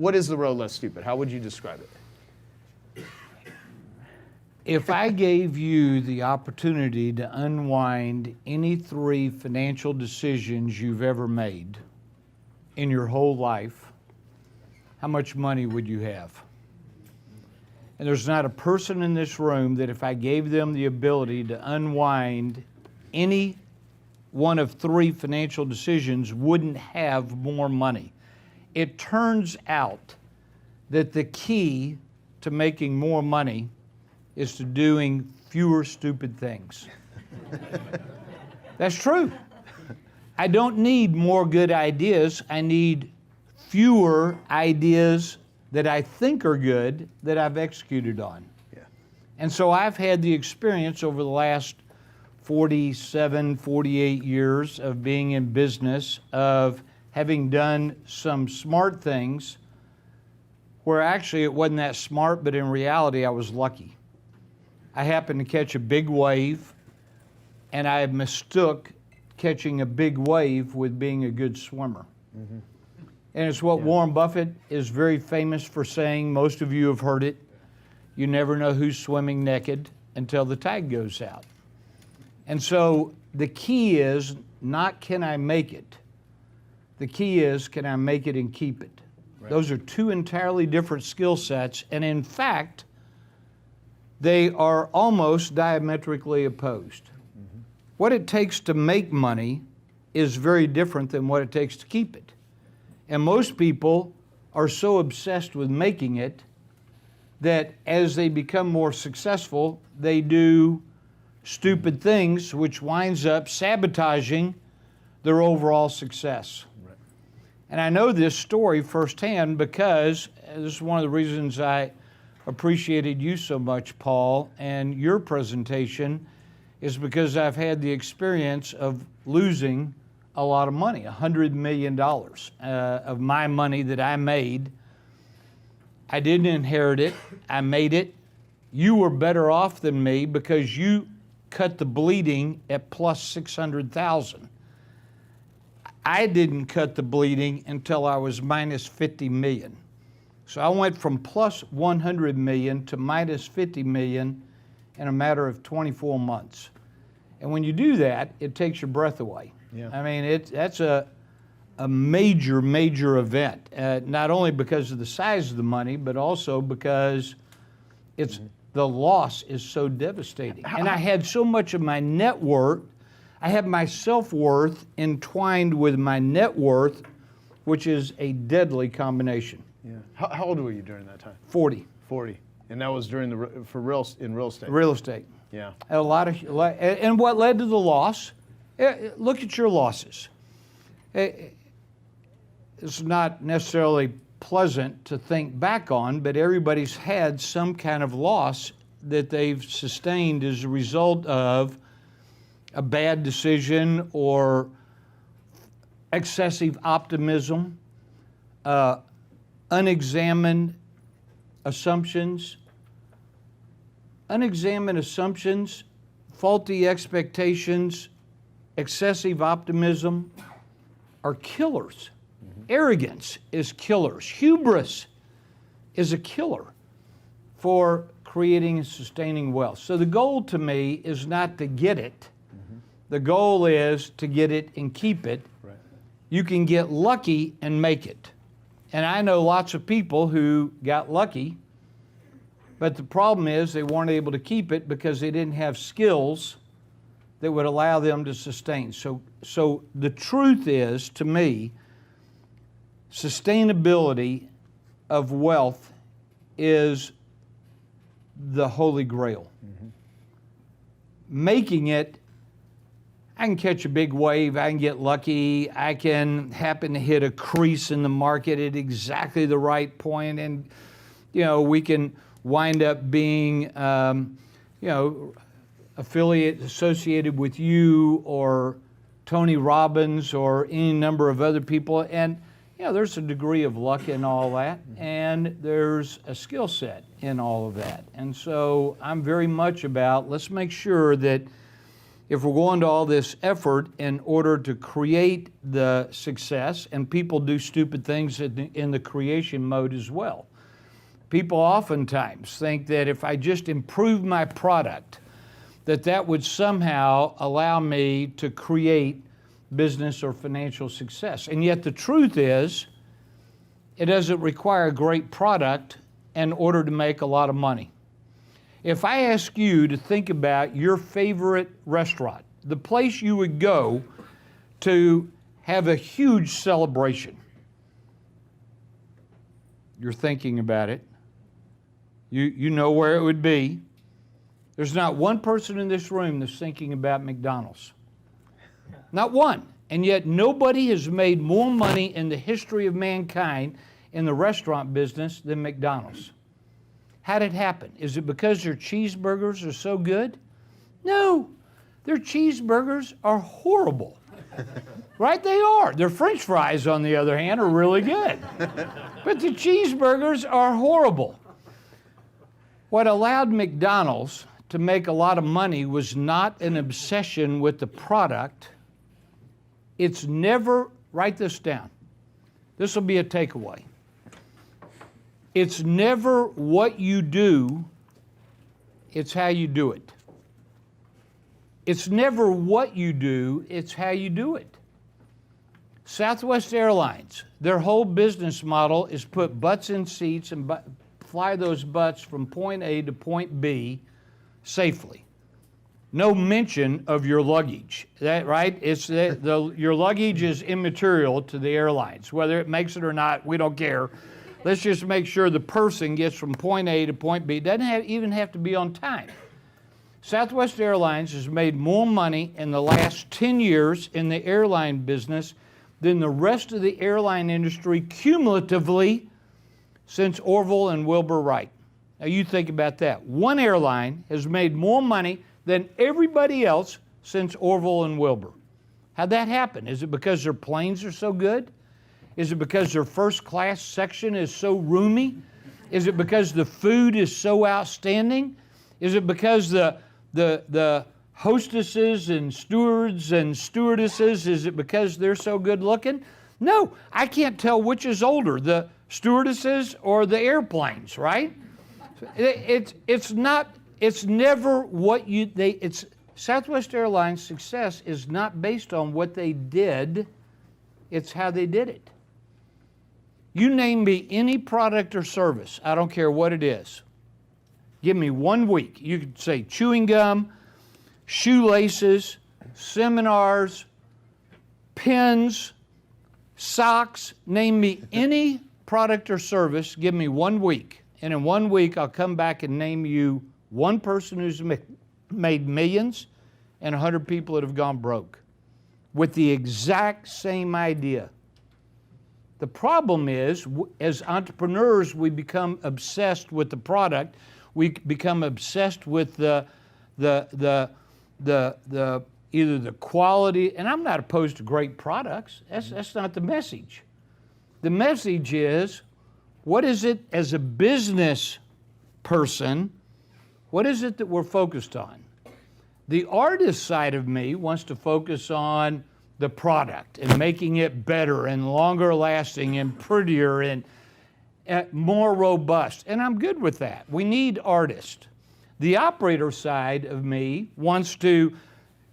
what is the road less stupid? How would you describe it? If I gave you the opportunity to unwind any 3 financial decisions you've ever made in your whole life, how much money would you have? And there's not a person in this room that if I gave them the ability to unwind any one of 3 financial decisions wouldn't have more money. It turns out that the key to making more money is to doing fewer stupid things. That's true. I don't need more good ideas. I need fewer ideas that I think are good that I've executed on. Yeah. And so I've had the experience over the last 47, 48 years of being in business, of having done some smart things where actually it wasn't that smart, but in reality I was lucky. I happened to catch a big wave, and I mistook catching a big wave with being a good swimmer. Mm-hmm. And it's what Warren Buffett is very famous for saying. Most of you have heard it. You never know who's swimming naked until the tide goes out. And so the key is not can I make it? The key is can I make it and keep it? Right. Those are 2 entirely different skill sets, and in fact, they are almost diametrically opposed. Mm-hmm. What it takes to make money is very different than what it takes to keep it. And most people are so obsessed with making it that as they become more successful, they do stupid things, which winds up sabotaging their overall success. Right. And I know this story firsthand because this is one of the reasons I appreciated you so much, Paul, and your presentation is because I've had the experience of losing a lot of money, $100 million of my money that I made. I didn't inherit it, I made it. You were better off than me because you cut the bleeding at plus 600,000. I didn't cut the bleeding until I was minus 50 million. So I went from plus 100 million to minus 50 million in a matter of 24 months. And when you do that, it takes your breath away. Yeah. I mean, that's a major, major event, not only because of the size of the money, but also because it's the loss is so devastating. And I had so much of my net worth, I have my self-worth entwined with my net worth, which is a deadly combination. Yeah. How old were you during that time? 40. 40. And that was during in real estate? Real estate. Yeah. And what led to the loss? Look at your losses. It's not necessarily pleasant to think back on, but everybody's had some kind of loss that they've sustained as a result of a bad decision or excessive optimism, unexamined assumptions. Unexamined assumptions, faulty expectations, excessive optimism are killers. Mm-hmm. Arrogance is killers. Hubris is a killer for creating and sustaining wealth. So the goal to me is not to get it. Mm-hmm. The goal is to get it and keep it. Right. You can get lucky and make it. And I know lots of people who got lucky, but the problem is they weren't able to keep it because they didn't have skills that would allow them to sustain. So the truth is, to me, sustainability of wealth is the holy grail. Mm-hmm. Making it, I can catch a big wave, I can get lucky, I can happen to hit a crease in the market at exactly the right point, and we can wind up being associated with you or Tony Robbins or any number of other people, and there's a degree of luck in all that, and there's a skill set in all of that. And so I'm very much about, let's make sure that if we're going to all this effort in order to create the success, and people do stupid things in the creation mode as well. People oftentimes think that if I just improve my product, that would somehow allow me to create business or financial success. And yet the truth is, it doesn't require a great product in order to make a lot of money. If I ask you to think about your favorite restaurant, the place you would go to have a huge celebration, you're thinking about it. You know where it would be. There's not one person in this room that's thinking about McDonald's. Not one. And yet nobody has made more money in the history of mankind in the restaurant business than McDonald's. How did it happen? Is it because their cheeseburgers are so good? No, their cheeseburgers are horrible. Right, they are. Their French fries, on the other hand, are really good. But the cheeseburgers are horrible. What allowed McDonald's to make a lot of money was not an obsession with the product. It's never, write this down. This will be a takeaway. It's never what you do, it's how you do it. It's never what you do, it's how you do it. Southwest Airlines, their whole business model is put butts in seats and fly those butts from point A to point B safely. No mention of your luggage, right? It's your luggage is immaterial to the airlines. Whether it makes it or not, we don't care. Let's just make sure the person gets from point A to point B. It doesn't even have to be on time. Southwest Airlines has made more money in the last 10 years in the airline business than the rest of the airline industry cumulatively since Orville and Wilbur Wright. Now you think about that. One airline has made more money than everybody else since Orville and Wilbur. How'd that happen? Is it because their planes are so good? Is it because their first class section is so roomy? Is it because the food is so outstanding? Is it because the hostesses and stewards and stewardesses, is it because they're so good looking? No, I can't tell which is older, the stewardesses or the airplanes, right? It's never what it's Southwest Airlines' success is not based on what they did, it's how they did it. You name me any product or service, I don't care what it is. Give me 1 week. You could say chewing gum, shoelaces, seminars, pens, socks. Name me any product or service, give me 1 week. And in 1 week, I'll come back and name you one person who's made millions and 100 people that have gone broke with the exact same idea. The problem is, as entrepreneurs, we become obsessed with the product. We become obsessed with either the quality, and I'm not opposed to great products. That's not the message. The message is, what is it as a business person, what is it that we're focused on? The artist side of me wants to focus on the product and making it better and longer lasting and prettier and more robust. And I'm good with that. We need artists. The operator side of me wants to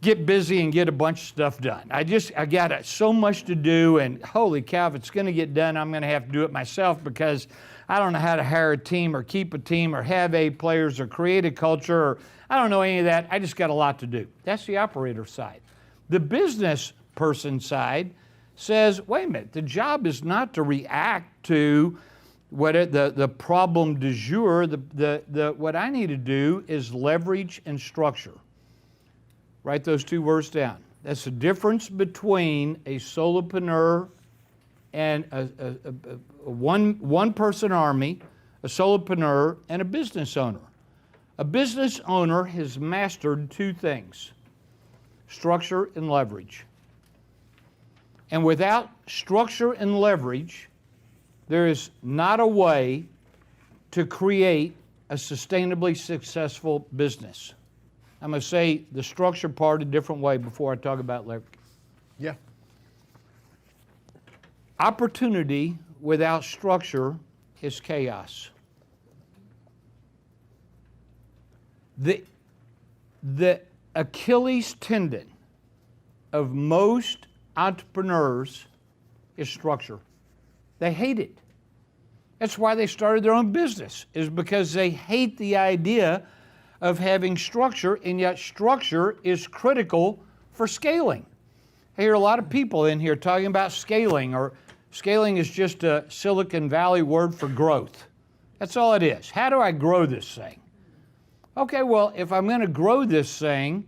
get busy and get a bunch of stuff done. I got so much to do, and holy cow, if it's going to get done, I'm going to have to do it myself because I don't know how to hire a team or keep a team or have A players or create a culture, or I don't know any of that. I just got a lot to do. That's the operator side. The business person side says, wait a minute, the job is not to react to the problem du jour. What I need to do is leverage and structure. Write those two words down. That's the difference between a solopreneur and a one-person army, a solopreneur, and a business owner. A business owner has mastered two things: structure and leverage. And without structure and leverage, there is not a way to create a sustainably successful business. I'm going to say the structure part a different way before I talk about leverage. Yeah. Opportunity without structure is chaos. The Achilles tendon of most entrepreneurs is structure. They hate it. That's why they started their own business, is because they hate the idea of having structure, and yet structure is critical for scaling. I hear a lot of people in here talking about scaling, or scaling is just a Silicon Valley word for growth. That's all it is. How do I grow this thing? Okay, well, if I'm going to grow this thing,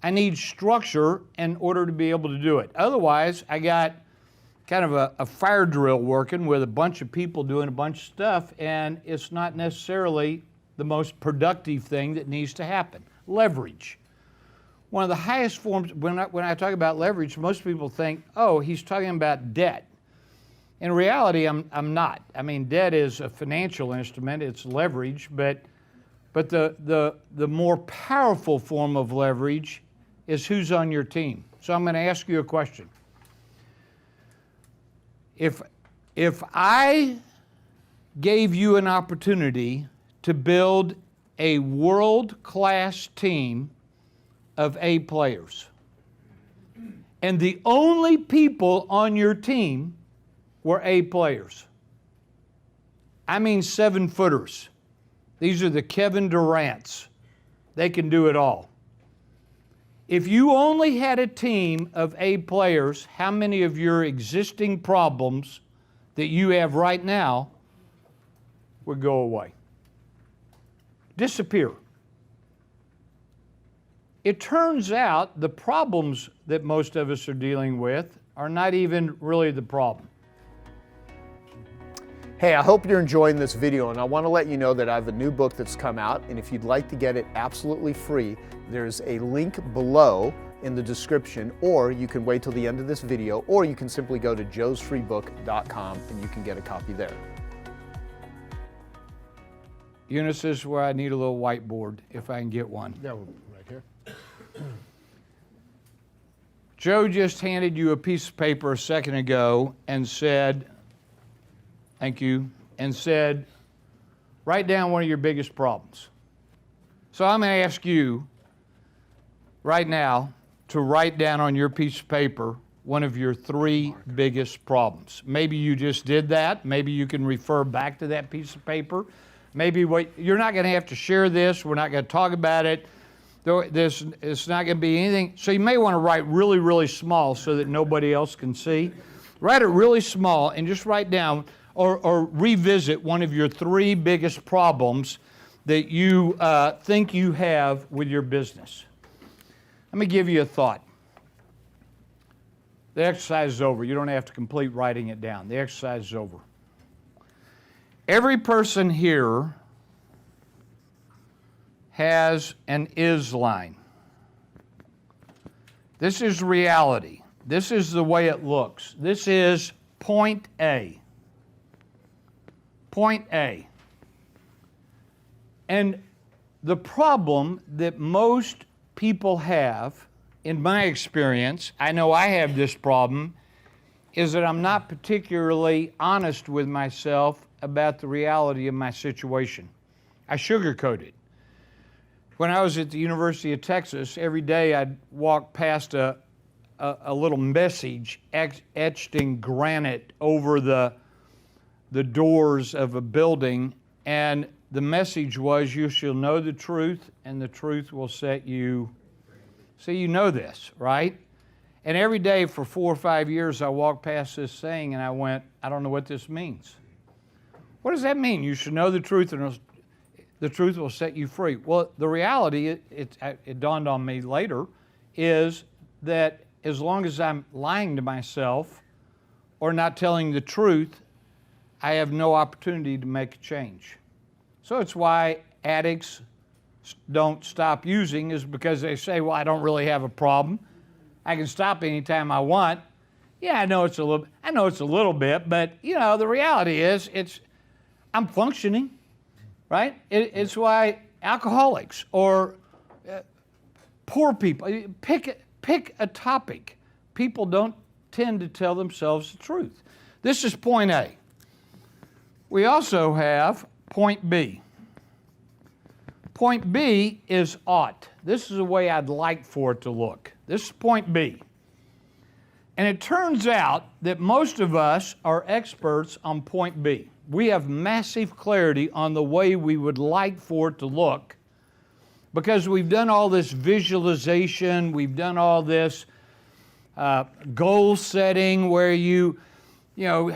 I need structure in order to be able to do it. Otherwise, I got kind of a fire drill working with a bunch of people doing a bunch of stuff, and it's not necessarily the most productive thing that needs to happen. Leverage. One of the highest forms, when I talk about leverage, most people think, oh, he's talking about debt. In reality, I'm not. I mean, debt is a financial instrument, it's leverage, but the more powerful form of leverage is who's on your team. So I'm going to ask you a question. If I gave you an opportunity to build a world-class team of A players, and the only people on your team were A players, I mean 7-footers. These are the Kevin Durants. They can do it all. If you only had a team of A players, how many of your existing problems that you have right now would go away? Disappear. It turns out the problems that most of us are dealing with are not even really the problem. Hey, I hope you're enjoying this video, and I want to let you know that I have a new book that's come out, and if you'd like to get it absolutely free, there's a link below in the description, or you can wait till the end of this video, or you can simply go to joesfreebook.com and you can get a copy there. Eunice, this is where I need a little whiteboard, if I can get one. Yeah, right here. Joe just handed you a piece of paper a second ago and said, thank you, and said, write down one of your biggest problems. So I'm going to ask you right now to write down on your piece of paper one of your 3 biggest problems. Maybe you just did that. Maybe you can refer back to that piece of paper. Maybe you're not going to have to share this. We're not going to talk about it. It's not going to be anything. So you may want to write really, really small so that nobody else can see. Write it really small and just write down or revisit one of your 3 biggest problems that you think you have with your business. Let me give you a thought. The exercise is over. You don't have to complete writing it down. The exercise is over. Every person here has an is line. This is reality. This is the way it looks. This is point A. Point A. And the problem that most people have, in my experience, I know I have this problem, is that I'm not particularly honest with myself about the reality of my situation. I sugarcoat it. When I was at the University of Texas, every day I'd walk past a little message etched in granite over the doors of a building, and the message was, you shall know the truth, and the truth will set you. So you know this, right? And every day for 4 or 5 years, I walked past this thing, and I went, I don't know what this means. What does that mean? You should know the truth, and the truth will set you free. Well, the reality, it dawned on me later, is that as long as I'm lying to myself or not telling the truth, I have no opportunity to make a change. So it's why addicts don't stop using, is because they say, well, I don't really have a problem. I can stop anytime I want. Yeah, I know it's a little bit, but you know, the reality is I'm functioning, right? It's why alcoholics or Poor people, pick a topic. People don't tend to tell themselves the truth. This is point A. We also have point B. Point B is ought. This is the way I'd like for it to look. This is point B. And it turns out that most of us are experts on point B. We have massive clarity on the way we would like for it to look because we've done all this visualization, we've done all this goal setting where you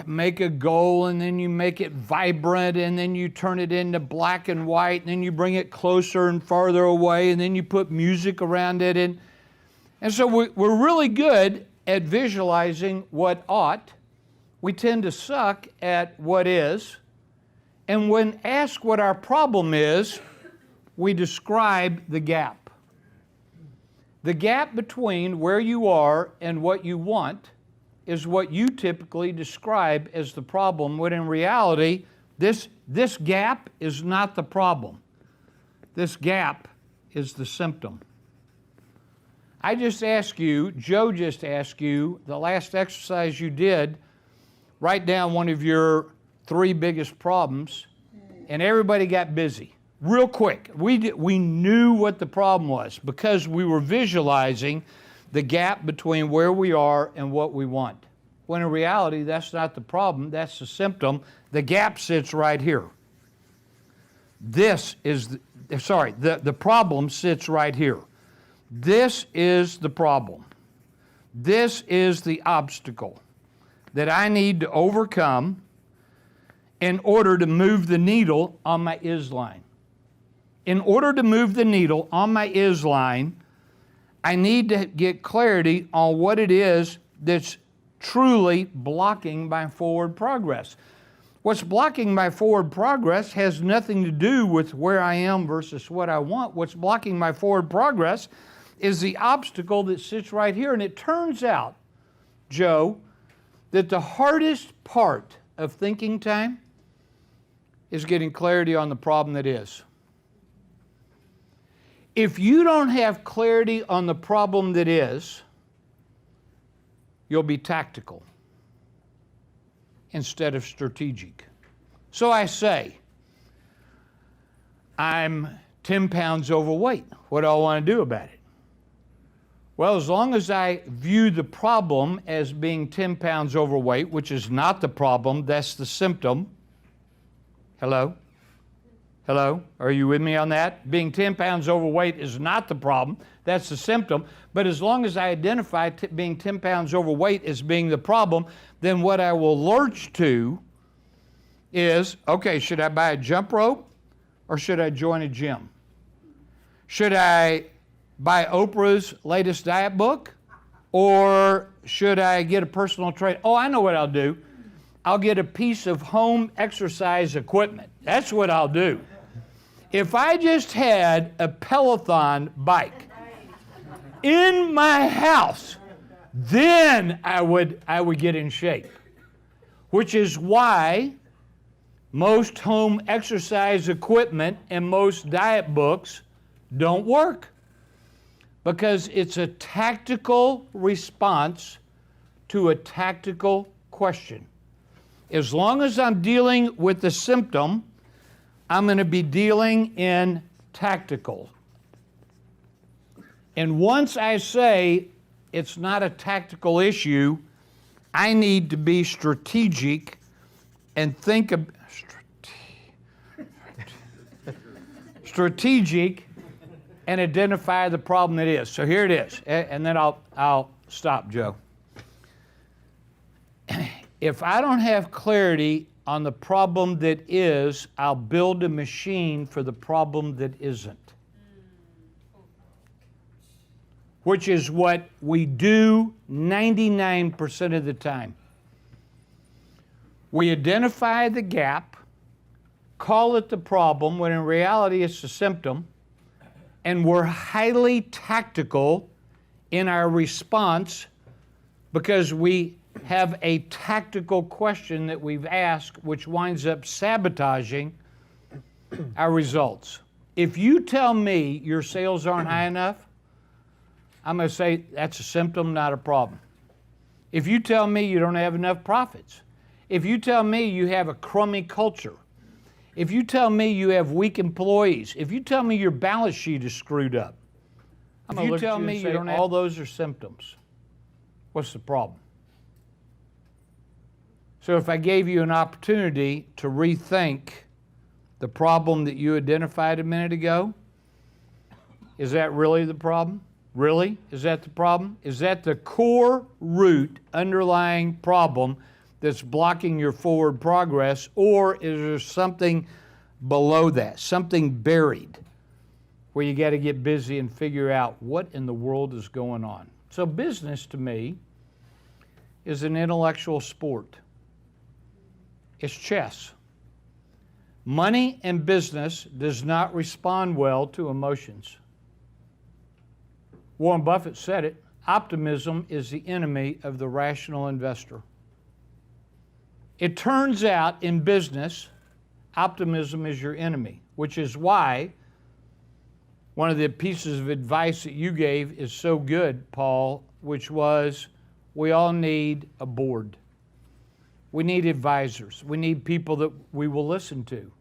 make a goal and then you make it vibrant and then you turn it into black and white and then you bring it closer and farther away and then you put music around it. And so we're really good at visualizing what ought. We tend to suck at what is. And when asked what our problem is, we describe the gap. The gap between where you are and what you want is what you typically describe as the problem, when in reality, this gap is not the problem. This gap is the symptom. I just asked you, Joe just asked you, the last exercise you did, write down one of your 3 biggest problems, and everybody got busy. Real quick. We knew what the problem was because we were visualizing the gap between where we are and what we want. When in reality, that's not the problem, that's the symptom. The gap sits right here. The problem sits right here. This is the problem. This is the obstacle that I need to overcome in order to move the needle on my is line. In order to move the needle on my is line, I need to get clarity on what it is that's truly blocking my forward progress. What's blocking my forward progress has nothing to do with where I am versus what I want. What's blocking my forward progress is the obstacle that sits right here. And it turns out, Joe, that the hardest part of thinking time is getting clarity on the problem that is. If you don't have clarity on the problem that is, you'll be tactical instead of strategic. So I say, I'm 10 pounds overweight. What do I want to do about it? Well, as long as I view the problem as being 10 pounds overweight, which is not the problem, that's the symptom. Hello? Hello? Are you with me on that? Being 10 pounds overweight is not the problem. That's the symptom. But as long as I identify being 10 pounds overweight as being the problem, then what I will lurch to is, okay, should I buy a jump rope or should I join a gym? Should I buy Oprah's latest diet book or should I get a personal trainer? Oh, I know what I'll do. I'll get a piece of home exercise equipment. That's what I'll do. If I just had a Peloton bike in my house, then I would get in shape. Which is why most home exercise equipment and most diet books don't work. Because it's a tactical response to a tactical question. As long as I'm dealing with the symptom, I'm going to be dealing in tactical. And once I say it's not a tactical issue, I need to be strategic and think of strategic and identify the problem it is. So here it is, and then I'll stop, Joe. If I don't have clarity on the problem that is, I'll build a machine for the problem that isn't. Which is what we do 99% of the time. We identify the gap, call it the problem, when in reality it's the symptom, and we're highly tactical in our response because we have a tactical question that we've asked, which winds up sabotaging our results. If you tell me your sales aren't high enough, I'm going to say that's a symptom, not a problem. If you tell me you don't have enough profits, if you tell me you have a crummy culture, if you tell me you have weak employees, if you tell me your balance sheet is screwed up, if you tell me you don't have, all those are symptoms. What's the problem? So if I gave you an opportunity to rethink the problem that you identified a minute ago, is that really the problem? Really? Is that the problem? Is that the core root underlying problem that's blocking your forward progress, or is there something below that, something buried, where you got to get busy and figure out what in the world is going on? So business to me is an intellectual sport. It's chess. Money and business does not respond well to emotions. Warren Buffett said it, optimism is the enemy of the rational investor. It turns out in business, optimism is your enemy, which is why one of the pieces of advice that you gave is so good, Paul, which was we all need a board. We need advisors. We need people that we will listen to.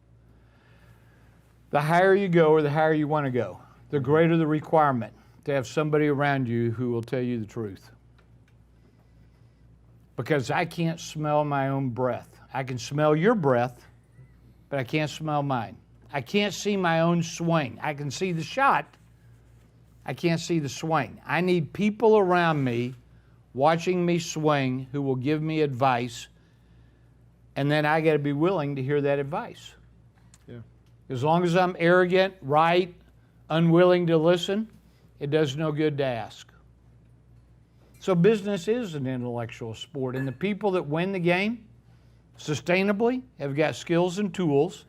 The higher you go or the higher you want to go, the greater the requirement to have somebody around you who will tell you the truth. Because I can't smell my own breath. I can smell your breath, but I can't smell mine. I can't see my own swing. I can see the shot. I can't see the swing. I need people around me watching me swing who will give me advice, and then I got to be willing to hear that advice. Yeah. As long as I'm arrogant, right, unwilling to listen, it does no good to ask. So business is an intellectual sport, and the people that win the game sustainably have got skills and tools,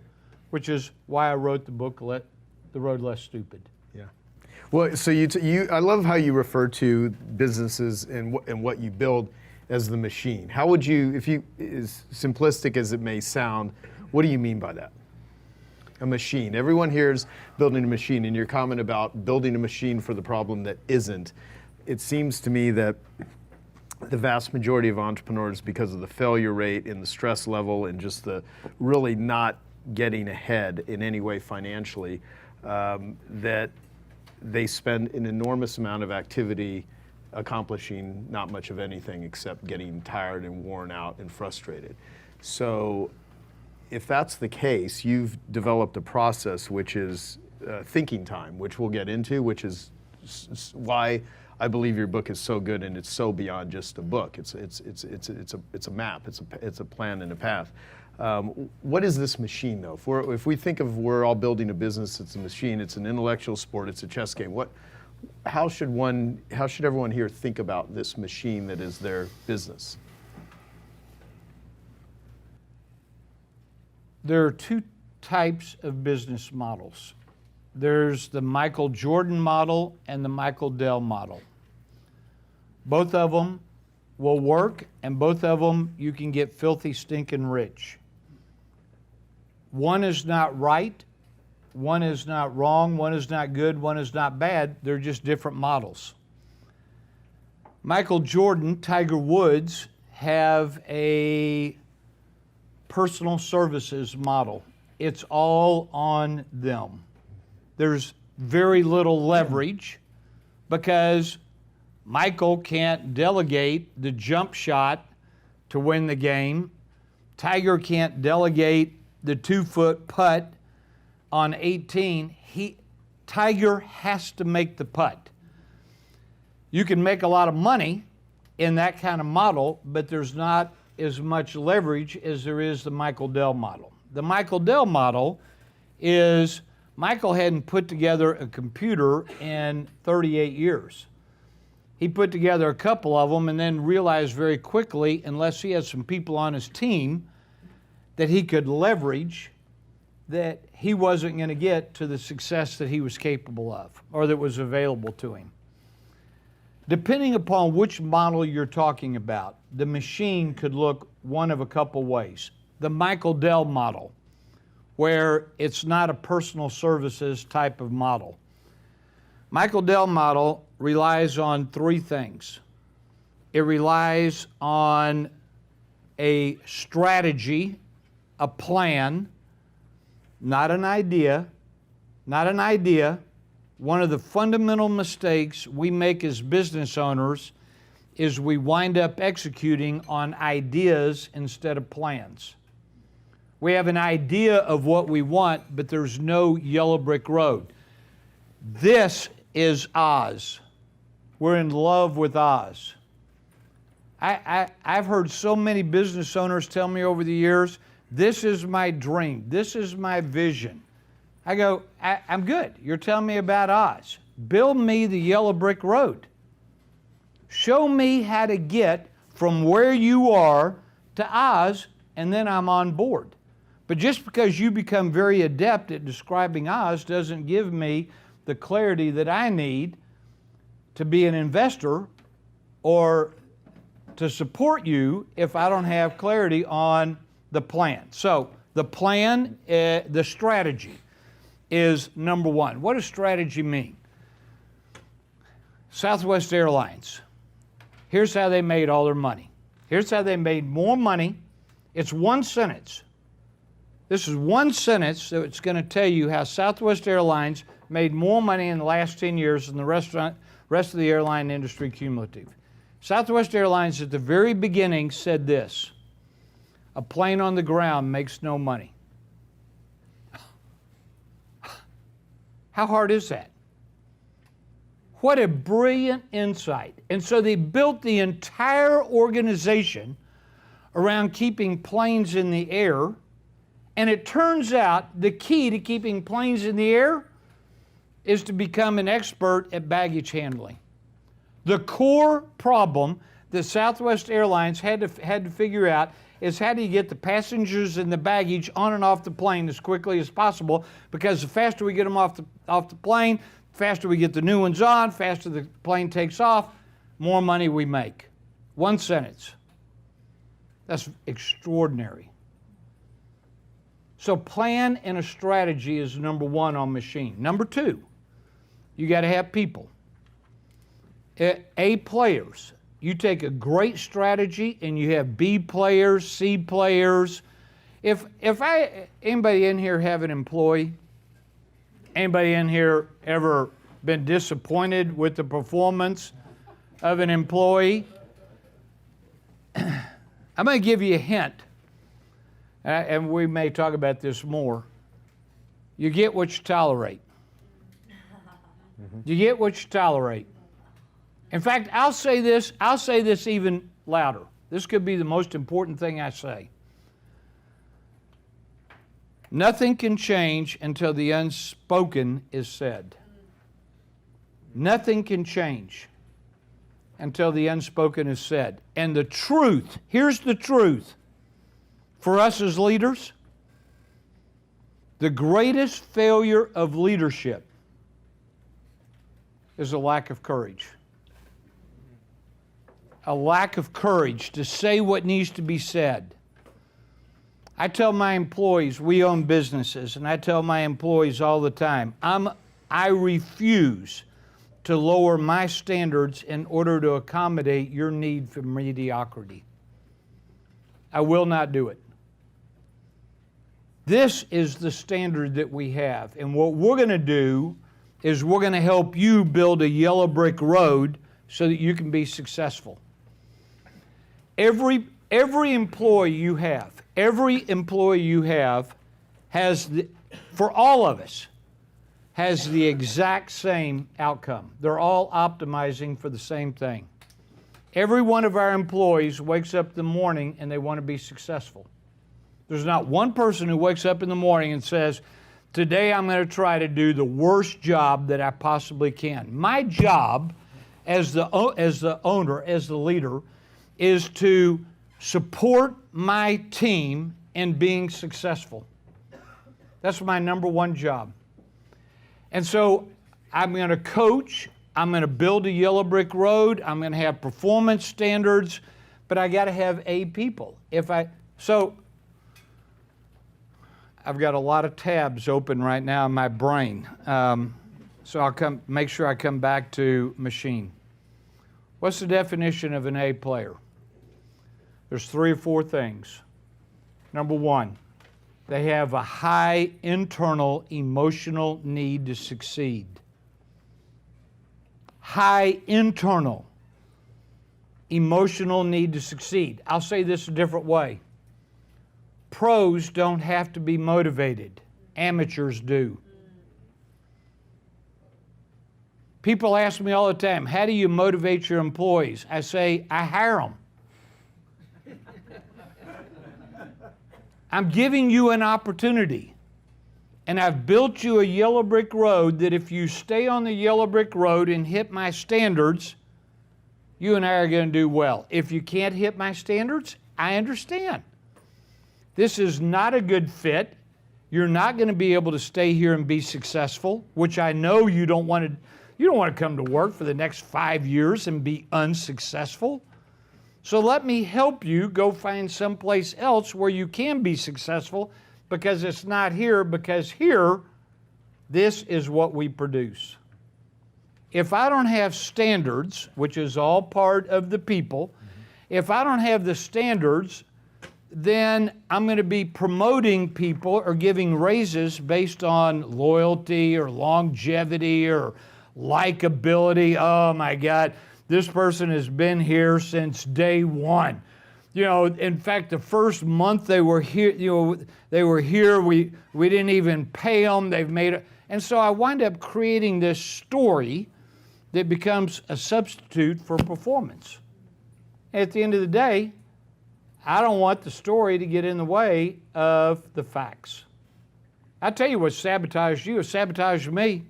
which is why I wrote the book, Let the Road Less Stupid. Yeah. Well, so I love how you refer to businesses and what you build as the machine. How would you, as simplistic as it may sound, what do you mean by that? A machine. Everyone hears building a machine, and your comment about building a machine for the problem that isn't. It seems to me that the vast majority of entrepreneurs, because of the failure rate and the stress level and just the really not getting ahead in any way financially, that they spend an enormous amount of activity accomplishing not much of anything except getting tired and worn out and frustrated. So if that's the case, you've developed a process which is thinking time, which we'll get into, which is why I believe your book is so good, and it's so beyond just a book. It's a map. It's a plan and a path. What is this machine, though? If we think of we're all building a business, it's a machine. It's an intellectual sport. It's a chess game. How should everyone here think about this machine that is their business? There are two types of business models. There's the Michael Jordan model and the Michael Dell model. Both of them will work, and both of them you can get filthy stinking rich. One is not right, one is not wrong, one is not good, one is not bad. They're just different models. Michael Jordan, Tiger Woods have a personal services model. It's all on them. There's very little leverage because Michael can't delegate the jump shot to win the game. Tiger can't delegate the 2-foot putt on 18. Tiger has to make the putt. You can make a lot of money in that kind of model, but there's not as much leverage as there is the Michael Dell model. The Michael Dell model is Michael hadn't put together a computer in 38 years. He put together a couple of them and then realized very quickly, unless he had some people on his team that he could leverage, that he wasn't going to get to the success that he was capable of or that was available to him. Depending upon which model you're talking about, the machine could look one of a couple ways. The Michael Dell model, where it's not a personal services type of model. Michael Dell model relies on three things. It relies on a strategy, a plan, not an idea, not an idea. One of the fundamental mistakes we make as business owners is we wind up executing on ideas instead of plans. We have an idea of what we want, but there's no yellow brick road. This is Oz. We're in love with Oz. I've heard so many business owners tell me over the years, this is my dream, this is my vision. I go, I'm good. You're telling me about Oz. Build me the yellow brick road. Show me how to get from where you are to Oz, and then I'm on board. But just because you become very adept at describing Oz doesn't give me the clarity that I need to be an investor or to support you if I don't have clarity on the plan. So the plan, the strategy is number one. What does strategy mean? Southwest Airlines. Here's how they made all their money. Here's how they made more money. It's one sentence. This is one sentence that's going to tell you how Southwest Airlines made more money in the last 10 years than the rest of the airline industry cumulative. Southwest Airlines at the very beginning said this: a plane on the ground makes no money. How hard is that? What a brilliant insight. And so they built the entire organization around keeping planes in the air. And it turns out the key to keeping planes in the air is to become an expert at baggage handling. The core problem that Southwest Airlines had to figure out is how do you get the passengers and the baggage on and off the plane as quickly as possible, because the faster we get them off the plane, faster we get the new ones on, faster the plane takes off, more money we make. One sentence. That's extraordinary. So plan and a strategy is number one on machine. Number two, you got to have people. A players. You take a great strategy and you have B players, C players. If anybody in here have an employee? Anybody in here ever been disappointed with the performance of an employee? I'm going to give you a hint, and we may talk about this more. You get what you tolerate. You get what you tolerate. In fact, I'll say this even louder. This could be the most important thing I say. Nothing can change until the unspoken is said. Nothing can change until the unspoken is said. And the truth, here's the truth, for us as leaders, the greatest failure of leadership is a lack of courage. A lack of courage to say what needs to be said. I tell my employees, we own businesses, and I tell my employees all the time, I refuse to lower my standards in order to accommodate your need for mediocrity. I will not do it. This is the standard that we have, and what we're going to do is we're going to help you build a yellow brick road so that you can be successful. Every employee you have has, for all of us, has the exact same outcome. They're all optimizing for the same thing. Every one of our employees wakes up in the morning and they want to be successful. There's not one person who wakes up in the morning and says, today I'm going to try to do the worst job that I possibly can. My job as the owner, as the leader, is to support my team in being successful. That's my number one job. And so I'm going to coach, I'm going to build a yellow brick road, I'm going to have performance standards, but I got to have A people. So I've got a lot of tabs open right now in my brain. So I'll make sure I come back to machine. What's the definition of an A player? There's 3 or 4 things. Number 1, they have a high internal emotional need to succeed. High internal emotional need to succeed. I'll say this a different way. Pros don't have to be motivated. Amateurs do. People ask me all the time, how do you motivate your employees? I say, I hire them. I'm giving you an opportunity. And I've built you a yellow brick road that if you stay on the yellow brick road and hit my standards, you and I are going to do well. If you can't hit my standards, I understand. This is not a good fit. You're not going to be able to stay here and be successful, which I know you don't want to. You don't want to come to work for the next 5 years and be unsuccessful. So let me help you go find someplace else where you can be successful, because it's not here, because here, this is what we produce. If I don't have standards, which is all part of the people, if I don't have the standards, then I'm going to be promoting people or giving raises based on loyalty or longevity or likability. Oh my God, this person has been here since day one. You know, in fact, the first month they were here, we didn't even pay them. They've made it. And so I wind up creating this story that becomes a substitute for performance. At the end of the day, I don't want the story to get in the way of the facts. I tell you what sabotaged you, it sabotaged me.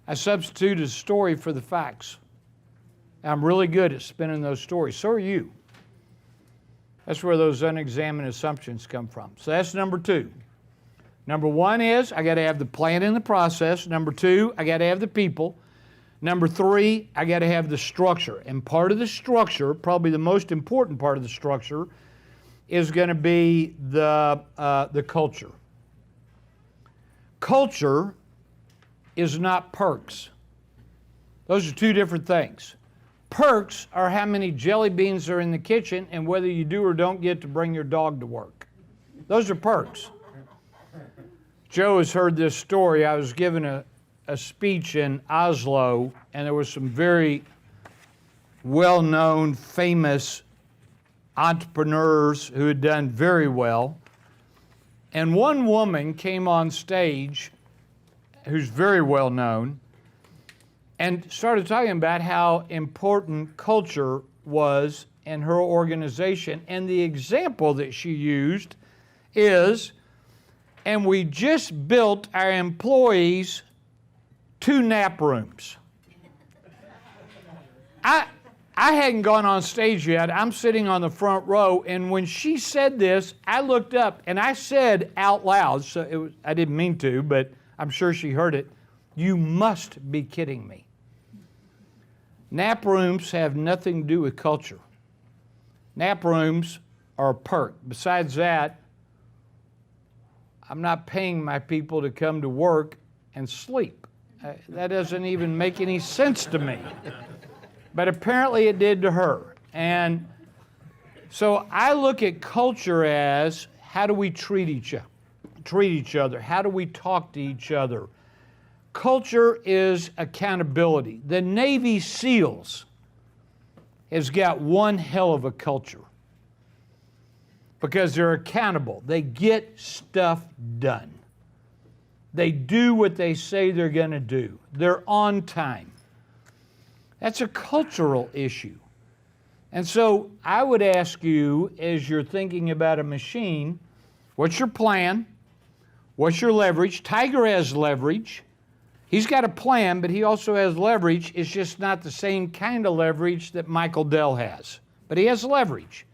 I substituted a story for the facts. I'm really good at spinning those stories. So are you. That's where those unexamined assumptions come from. So that's number 2. Number 1 is I got to have the plan and the process. Number 2, I got to have the people. Number 3, I got to have the structure. And part of the structure, probably the most important part of the structure, is going to be the culture. Culture is not perks. Those are 2 different things. Perks are how many jelly beans are in the kitchen and whether you do or don't get to bring your dog to work. Those are perks. Joe has heard this story. I was given a speech in Oslo, and there was some very well-known, famous entrepreneurs who had done very well. And one woman came on stage who's very well known and started talking about how important culture was in her organization. And the example that she used is, and we just built our employees 2 nap rooms. I hadn't gone on stage yet. I'm sitting on the front row, and when she said this, I looked up and I said out loud, so I didn't mean to, but I'm sure she heard it, "You must be kidding me." Nap rooms have nothing to do with culture. Nap rooms are a perk. Besides that, I'm not paying my people to come to work and sleep. That doesn't even make any sense to me. But apparently it did to her. And so I look at culture as, how do we treat each other? How do we talk to each other? Culture is accountability. The Navy SEALs has got one hell of a culture because they're accountable. They get stuff done. They do what they say they're going to do. They're on time. That's a cultural issue. And so I would ask you, as you're thinking about a machine, what's your plan? What's your leverage? Tiger has leverage. He's got a plan, but he also has leverage. It's just not the same kind of leverage that Michael Dell has. But he has leverage.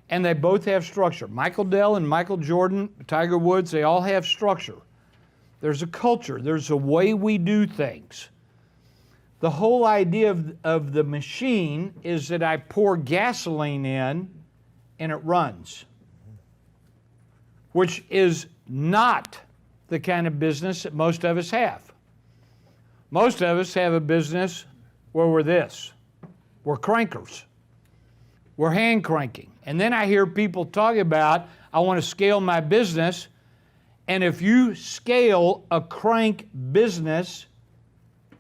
And they both have structure. Michael Dell and Michael Jordan, Tiger Woods, they all have structure. There's a culture. There's a way we do things. The whole idea of the machine is that I pour gasoline in and it runs, which is not the kind of business that most of us have. Most of us have a business where we're this. We're crankers. We're hand cranking. And then I hear people talk about, I want to scale my business. And if you scale a crank business,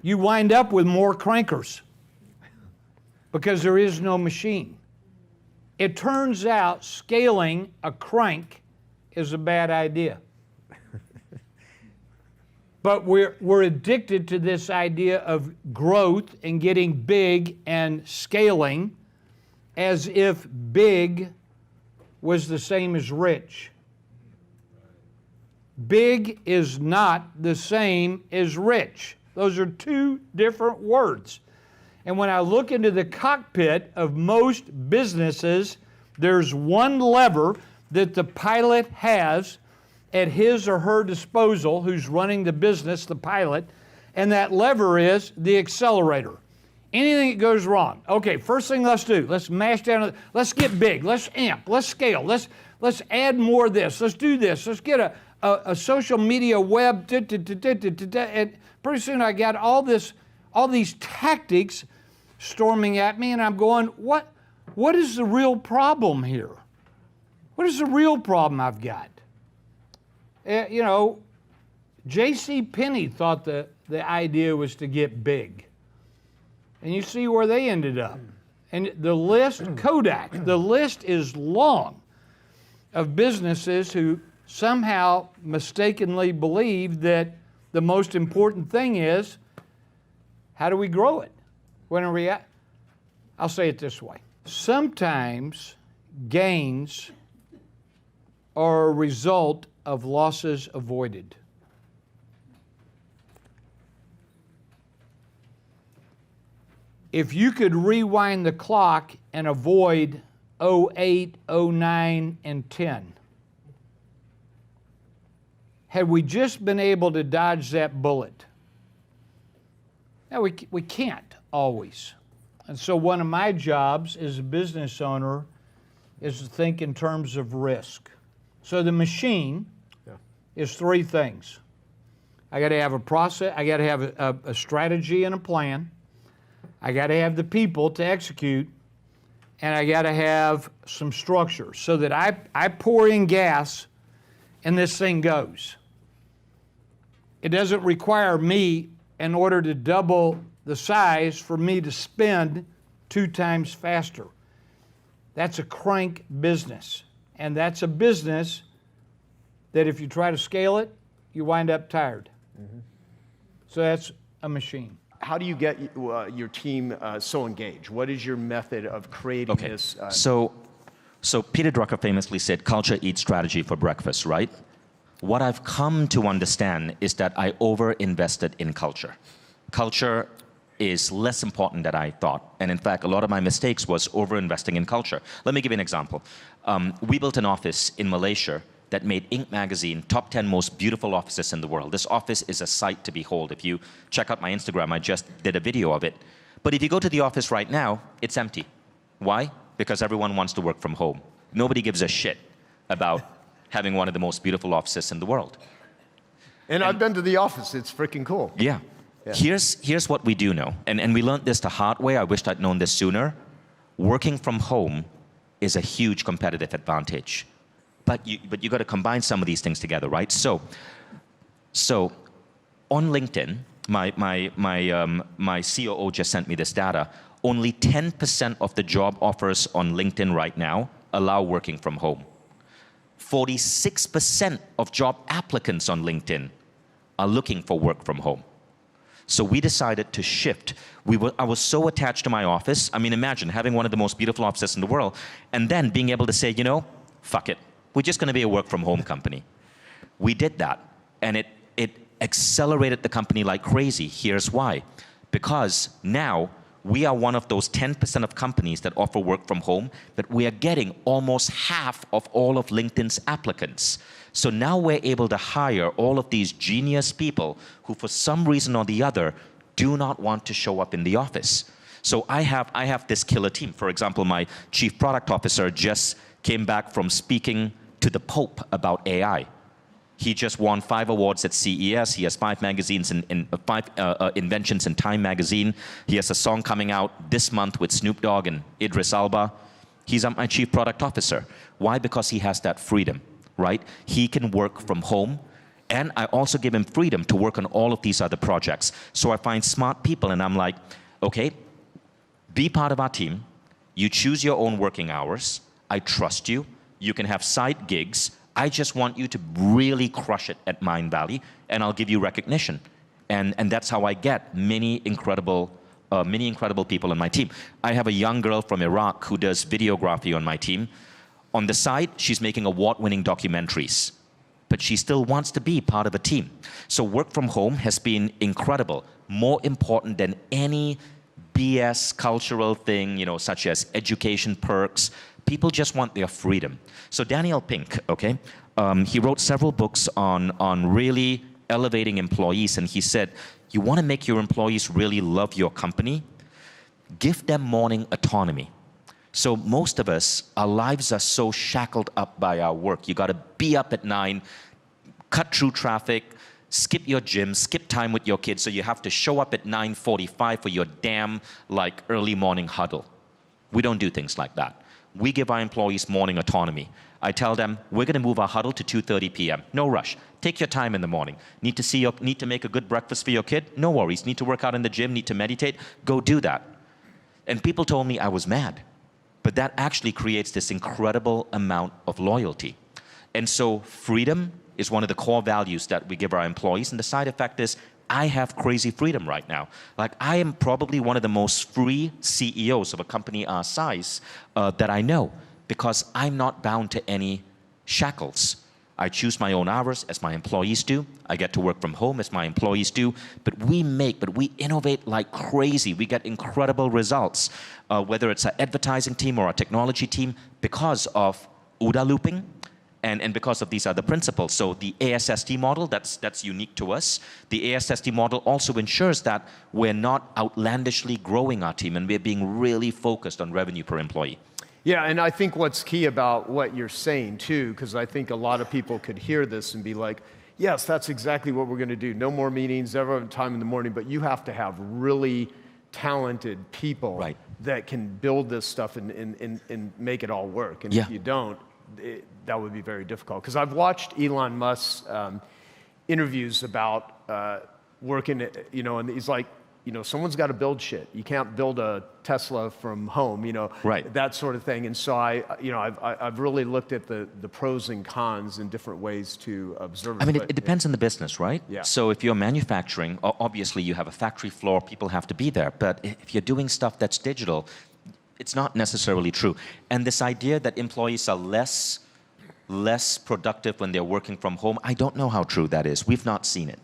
you wind up with more crankers because there is no machine. It turns out scaling a crank is a bad idea. But we're addicted to this idea of growth and getting big and scaling as if big was the same as rich. Big is not the same as rich. Those are two different words. And when I look into the cockpit of most businesses, there's one lever that the pilot has at his or her disposal, who's running the business, the pilot, and that lever is the accelerator. Anything that goes wrong, okay, first thing let's do, let's mash down, let's get big, let's amp, let's scale, let's add more of this, let's do this, let's get a social media web, and pretty soon I got all these tactics storming at me, and I'm going, what is the real problem here? What is the real problem I've got? You know, J.C. Penney thought the idea was to get big. And you see where they ended up. And the list, Kodak, the list is long of businesses who somehow mistakenly believe that the most important thing is, how do we grow it? When in reality, I'll say it this way. Sometimes gains are a result of losses avoided. If you could rewind the clock and avoid 08, 09, and 10, had we just been able to dodge that bullet? Now, we can't always. And so one of my jobs as a business owner is to think in terms of risk. So the machine is three things. I got to have a process, I got to have a strategy and a plan, I got to have the people to execute, and I got to have some structure so that I pour in gas and this thing goes. It doesn't require me, in order to double the size, for me to spend 2 times faster. That's a crank business. And that's a business that if you try to scale it, you wind up tired. Mm-hmm. So that's a machine. How do you get your team so engaged? What is your method of creating this? So Peter Drucker famously said, culture eats strategy for breakfast, right? What I've come to understand is that I over-invested in culture. Culture is less important than I thought. And in fact, a lot of my mistakes was over-investing in culture. Let me give you an example. We built an office in Malaysia that made Inc. magazine top 10 most beautiful offices in the world. This office is a sight to behold. If you check out my Instagram, I just did a video of it. But if you go to the office right now, it's empty. Why? Because everyone wants to work from home. Nobody gives a shit about having one of the most beautiful offices in the world. And I've been to the office. It's freaking cool. Yeah. Here's what we do know, and we learned this the hard way. I wished I'd known this sooner. Working from home is a huge competitive advantage, but you got to combine some of these things together, right? So on LinkedIn, my COO just sent me this data. Only 10% of the job offers on LinkedIn right now allow working from home. 46% of job applicants on LinkedIn are looking for work from home. So we decided to shift. I was so attached to my office. I mean, imagine having one of the most beautiful offices in the world and then being able to say, you know, fuck it. We're just going to be a work from home company. We did that, and it accelerated the company like crazy. Here's why. Because now we are one of those 10% of companies that offer work from home, but we are getting almost half of all of LinkedIn's applicants. So now we're able to hire all of these genius people who, for some reason or the other, do not want to show up in the office. So I have this killer team. For example, my chief product officer just came back from speaking to the Pope about AI. He just won 5 awards at CES. He has 5 magazines in 5 inventions in Time magazine. He has a song coming out this month with Snoop Dogg and Idris Elba. He's my chief product officer. Why? Because he has that freedom, right? He can work from home. And I also give him freedom to work on all of these other projects. So I find smart people and I'm like, okay, be part of our team. You choose your own working hours. I trust you. You can have side gigs. I just want you to really crush it at Mindvalley, and I'll give you recognition. And that's how I get many incredible people on my team. I have a young girl from Iraq who does videography on my team. On the side, she's making award-winning documentaries, but she still wants to be part of a team. So work from home has been incredible, more important than any BS cultural thing, such as education perks. People just want their freedom. So Daniel Pink, okay, he wrote several books on really elevating employees, and he said, you want to make your employees really love your company? Give them morning autonomy. So most of us, our lives are so shackled up by our work. You got to be up at 9, cut through traffic, skip your gym, skip time with your kids, so you have to show up at 9:45 for your damn early morning huddle. We don't do things like that. We give our employees morning autonomy. I tell them, we're going to move our huddle to 2:30 p.m. No rush. Take your time in the morning. Need to make a good breakfast for your kid? No worries. Need to work out in the gym? Need to meditate? Go do that. And people told me I was mad. But that actually creates this incredible amount of loyalty. And so freedom is one of the core values that we give our employees. And the side effect is I have crazy freedom right now. I am probably one of the most free CEOs of a company our size that I know, because I'm not bound to any shackles. I choose my own hours as my employees do. I get to work from home as my employees do. But we innovate like crazy. We get incredible results, whether it's our advertising team or our technology team, because of OODA looping and because of these other principles. So the ASST model, that's unique to us. The ASST model also ensures that we're not outlandishly growing our team, and we're being really focused on revenue per employee. Yeah, and I think what's key about what you're saying too, because I think a lot of people could hear this and be like, yes, that's exactly what we're going to do. No more meetings, never have time in the morning, but you have to have really talented people that can build this stuff and make it all work. And if you don't, that would be very difficult. Because I've watched Elon Musk's interviews about working, and he's like, someone's got to build shit. You can't build a Tesla from home, that sort of thing. And so I've really looked at the pros and cons in different ways to observe it. I mean, it depends on the business, right? Yeah. So if you're manufacturing, obviously you have a factory floor, people have to be there. But if you're doing stuff that's digital, it's not necessarily true. And this idea that employees are less productive when they're working from home, I don't know how true that is. We've not seen it.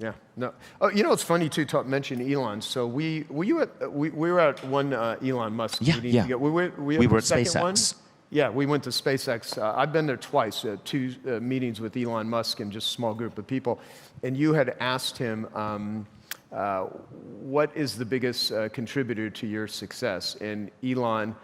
Yeah, no. Oh, it's funny too to mention Elon. So we were at one Elon Musk meeting. Yeah. We were at SpaceX. One? Yeah, we went to SpaceX. I've been there twice, 2 meetings with Elon Musk and just a small group of people. And you had asked him, what is the biggest contributor to your success? And Elon,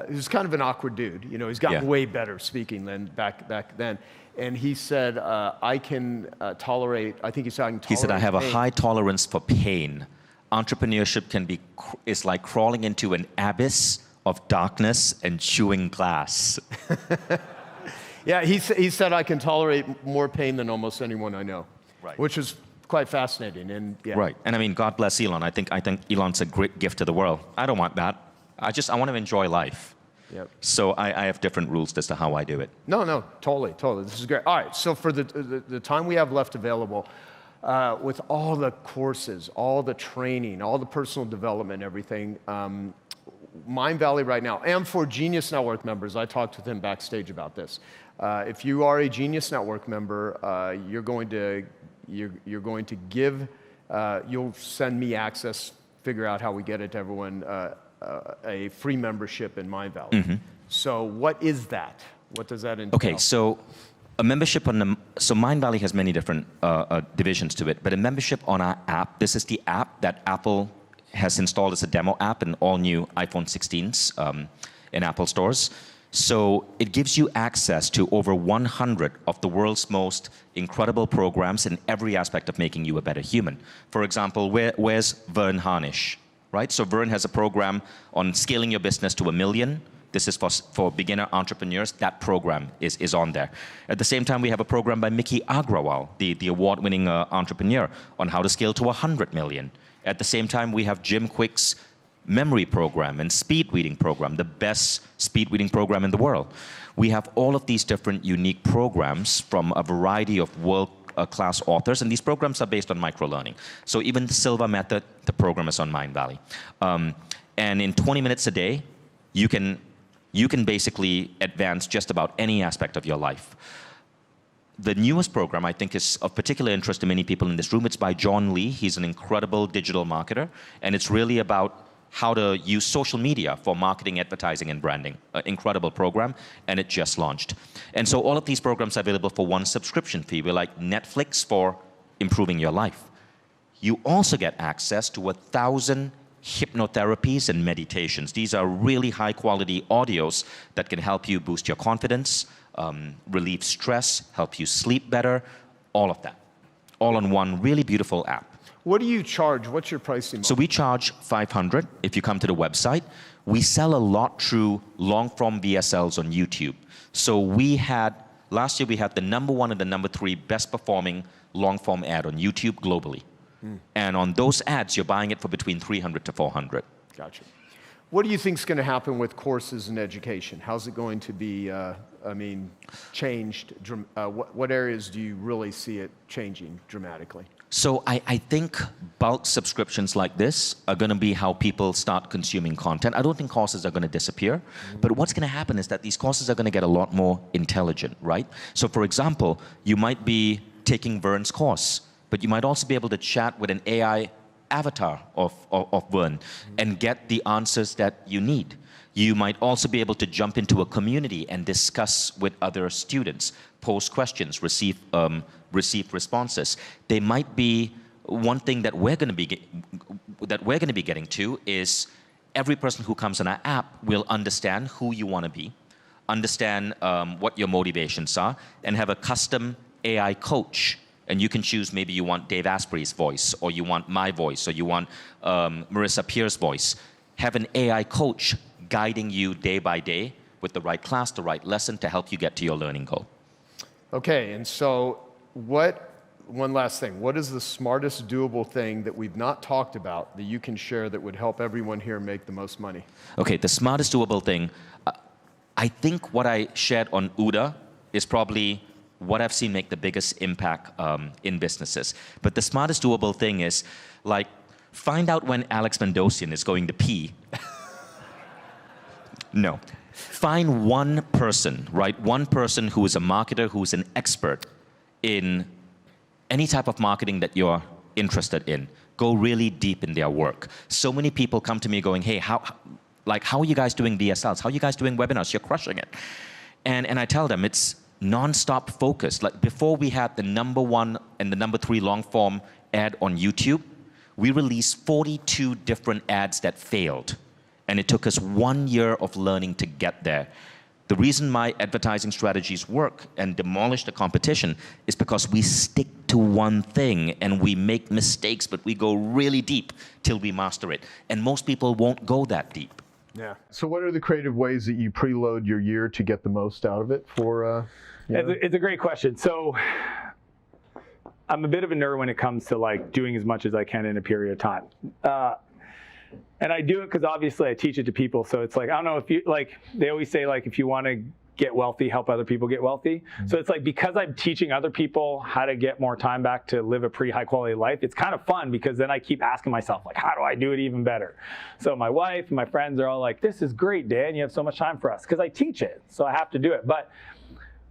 he was kind of an awkward dude. He's gotten way better speaking than back then. And he said, I can tolerate, I think he said I can tolerate He said, I have pain. a high tolerance for pain. Entrepreneurship is like crawling into an abyss of darkness and chewing glass. Yeah, he said I can tolerate more pain than almost anyone I know, which is quite fascinating. And Right, and I mean, God bless Elon. I think Elon's a great gift to the world. I don't want that. I want to enjoy life. Yep. So I have different rules as to how I do it. No, totally. This is great. All right, so for the time we have left available, with all the courses, all the training, all the personal development, everything, Mindvalley right now, and for Genius Network members, I talked with him backstage about this. If you are a Genius Network member, you're going to give, you'll send me access, figure out how we get it to everyone, a free membership in Mindvalley. Mm-hmm. So what is that? What does that entail? Okay, so a membership so Mindvalley has many different divisions to it, but a membership on our app, this is the app that Apple has installed as a demo app in all new iPhone 16s in Apple stores. So it gives you access to over 100 of the world's most incredible programs in every aspect of making you a better human. For example, where's Vern Harnish, right? So Vern has a program on scaling your business to $1 million. This is for beginner entrepreneurs. That program is on there. At the same time, we have a program by Mickey Agrawal, the award-winning entrepreneur, on how to scale to 100 million. At the same time, we have Jim Quick's memory program and speed reading program, the best speed reading program in the world. We have all of these different unique programs from a variety of world-class authors, and these programs are based on micro-learning. So even the Silva method, the program is on Mindvalley. And in 20 minutes a day, you can basically advance just about any aspect of your life. The newest program, I think, is of particular interest to many people in this room. It's by John Lee. He's an incredible digital marketer, and it's really about how to use social media for marketing, advertising, and branding. An incredible program, and it just launched. And so all of these programs are available for one subscription fee. We're like Netflix for improving your life. You also get access to 1,000 hypnotherapies and meditations. These are really high-quality audios that can help you boost your confidence, relieve stress, help you sleep better, all of that. All on one really beautiful app. What do you charge? What's your pricing model? So we charge $500 if you come to the website. We sell a lot through long-form VSLs on YouTube. So last year we had the #1 and the #3 best performing long-form ad on YouTube globally. And on those ads, you're buying it for between $300 to $400. Gotcha. What do you think is going to happen with courses and education? How's it going to be, changed? What areas do you really see it changing dramatically? So I think bulk subscriptions like this are going to be how people start consuming content. I don't think courses are going to disappear, but what's going to happen is that these courses are going to get a lot more intelligent, right? So for example, you might be taking Vern's course, but you might also be able to chat with an AI avatar of Vern and get the answers that you need. You might also be able to jump into a community and discuss with other students, post questions, receive responses. They might be one thing that we're going to be getting to is every person who comes on our app will understand who you want to be, understand what your motivations are, and have a custom AI coach. And you can choose, maybe you want Dave Asprey's voice, or you want my voice, or you want Marissa Peer's voice. Have an AI coach guiding you day by day with the right class, the right lesson to help you get to your learning goal. Okay, and so one last thing, what is the smartest doable thing that we've not talked about that you can share that would help everyone here make the most money? Okay, the smartest doable thing, I think what I shared on UDA is probably what I've seen make the biggest impact in businesses. But the smartest doable thing is, like, find out when Alex Mendosian is going to pee. No. Find one person, right? One person who is a marketer, who is an expert in any type of marketing that you're interested in. Go really deep in their work. So many people come to me going, hey, how are you guys doing VSLs? How are you guys doing webinars? You're crushing it. And I tell them it's non-stop focus. Like before we had the #1 and the #3 long form ad on YouTube, we released 42 different ads that failed. And it took us 1 year of learning to get there. The reason my advertising strategies work and demolish the competition is because we stick to one thing and we make mistakes, but we go really deep till we master it. And most people won't go that deep. Yeah. So what are the creative ways that you preload your year to get the most out of it for, It's a great question. So I'm a bit of a nerd when it comes to like doing as much as I can in a period of time. And I do it because obviously I teach it to people. So it's like, I don't know if you, like, they always say, like, if you want to get wealthy, help other people get wealthy. Mm-hmm. So it's like, because I'm teaching other people how to get more time back to live a pretty high quality life, it's kind of fun because then I keep asking myself, like, how do I do it even better? So my wife and my friends are all like, this is great, Dan, you have so much time for us, because I teach it. So I have to do it. But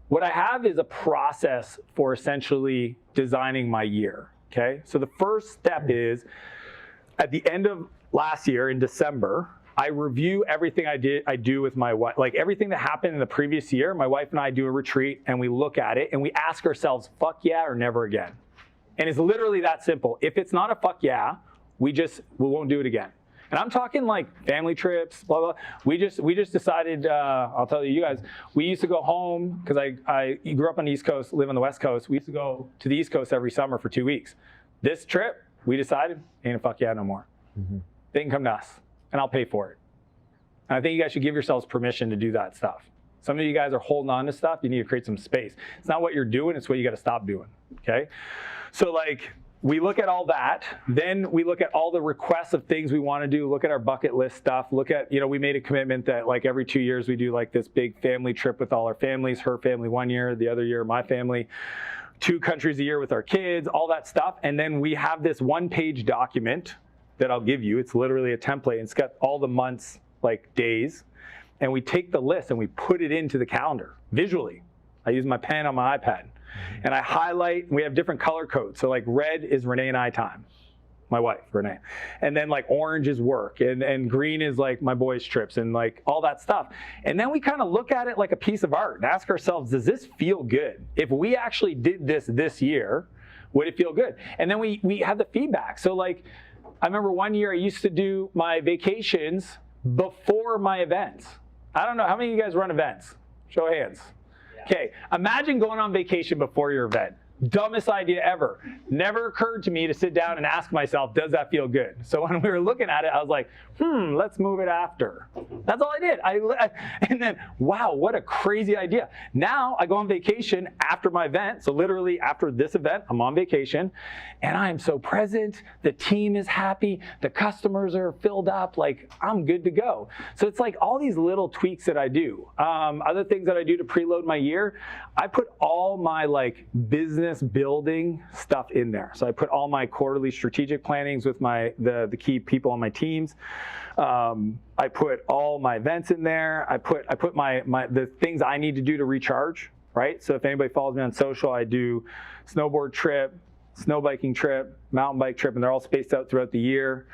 what I have is a process for essentially designing my year, okay? So the first step is at the end of last year in December, I review everything I do with my wife, like everything that happened in the previous year. My wife and I do a retreat and we look at it and we ask ourselves, fuck yeah or never again. And it's literally that simple. If it's not a fuck yeah, we won't do it again. And I'm talking like family trips, blah, blah. We just decided, I'll tell you guys, we used to go home, because I grew up on the East Coast, live on the West Coast. We used to go to the East Coast every summer for 2 weeks. This trip, we decided, ain't a fuck yeah no more. They can come to us, and I'll pay for it. And I think you guys should give yourselves permission to do that stuff. Some of you guys are holding on to stuff. You need to create some space. It's not what you're doing, it's what you got to stop doing, okay? So like, we look at all that, then we look at all the requests of things we want to do, look at our bucket list stuff, look at, we made a commitment that like every 2 years we do like this big family trip with all our families, her family 1 year, the other year my family, 2 countries a year with our kids, all that stuff. And then we have this 1-page document that I'll give you. It's literally a template, and it's got all the months, like days. And we take the list and we put it into the calendar visually. I use my pen on my iPad. And I highlight, and we have different color codes. So like red is Renee and I time, my wife, Renee. And then like orange is work, and green is like my boys' trips, and like all that stuff. And then we kind of look at it like a piece of art and ask ourselves, does this feel good? If we actually did this year, would it feel good? And then we have the feedback. So like, I remember 1 year I used to do my vacations before my events. I don't know, how many of you guys run events? Show of hands. Okay, imagine going on vacation before your event. Dumbest idea ever. Never occurred to me to sit down and ask myself, does that feel good? So when we were looking at it, I was like, let's move it after. That's all I did. And then, wow, what a crazy idea. Now I go on vacation after my event. So literally after this event, I'm on vacation, and I am so present. The team is happy. The customers are filled up. Like, I'm good to go. So it's like all these little tweaks that I do. Other things that I do to preload my year, I put all my like business building stuff in there. So I put all my quarterly strategic plannings with the key people on my teams. I put all my events in there. I put the things I need to do to recharge, right? So if anybody follows me on social, I do snowboard trip, snow biking trip, mountain bike trip, and they're all spaced out throughout the year.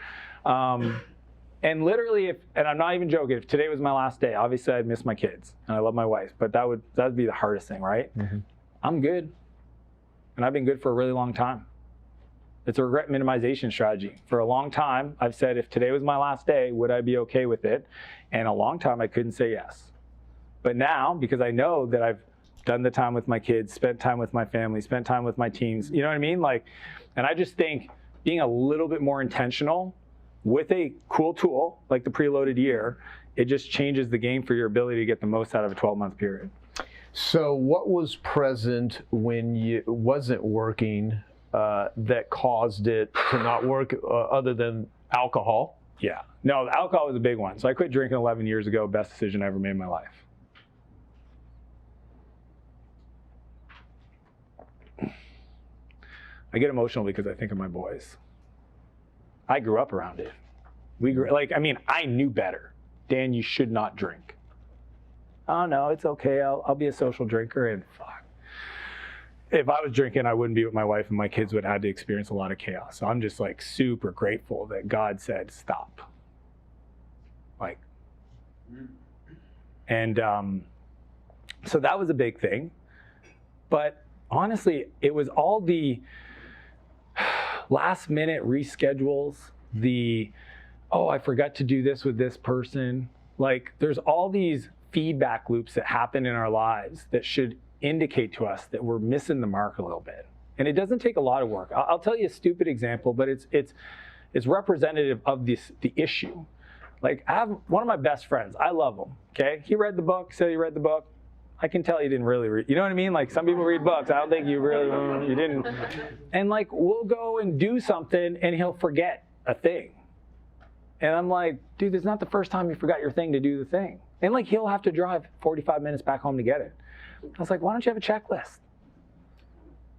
And literally, and I'm not even joking, if today was my last day, obviously I'd miss my kids and I love my wife, but that would be the hardest thing, right? I'm good. And I've been good for a really long time. It's a regret minimization strategy. For a long time, I've said, if today was my last day, would I be okay with it? And a long time, I couldn't say yes. But now, because I know that I've done the time with my kids, spent time with my family, spent time with my teams, you know what I mean? Like, and I just think being a little bit more intentional with a cool tool, like the preloaded year, it just changes the game for your ability to get the most out of a 12-month period. So what was present when it wasn't working that caused it to not work other than alcohol? Yeah, no, alcohol was a big one. So I quit drinking 11 years ago, best decision I ever made in my life. I get emotional because I think of my boys. I grew up around it. I knew better. Dan, you should not drink. Oh no, it's okay, I'll be a social drinker, and fuck. If I was drinking, I wouldn't be with my wife, and my kids would have had to experience a lot of chaos. So I'm just like super grateful that God said, stop. Like, and so that was a big thing. But honestly, it was all the last minute reschedules, I forgot to do this with this person. Like, there's all these feedback loops that happen in our lives that should indicate to us that we're missing the mark a little bit. And it doesn't take a lot of work. I'll tell you a stupid example, but it's representative of the issue. Like, I have one of my best friends. I love him, okay? He read the book, said he read the book. I can tell you didn't really read. You know what I mean? Like, some people read books. I don't think you really, you didn't. And like, we'll go and do something and he'll forget a thing. And I'm like, dude, this is not the first time you forgot your thing to do the thing. And like, he'll have to drive 45 minutes back home to get it. I was like, why don't you have a checklist?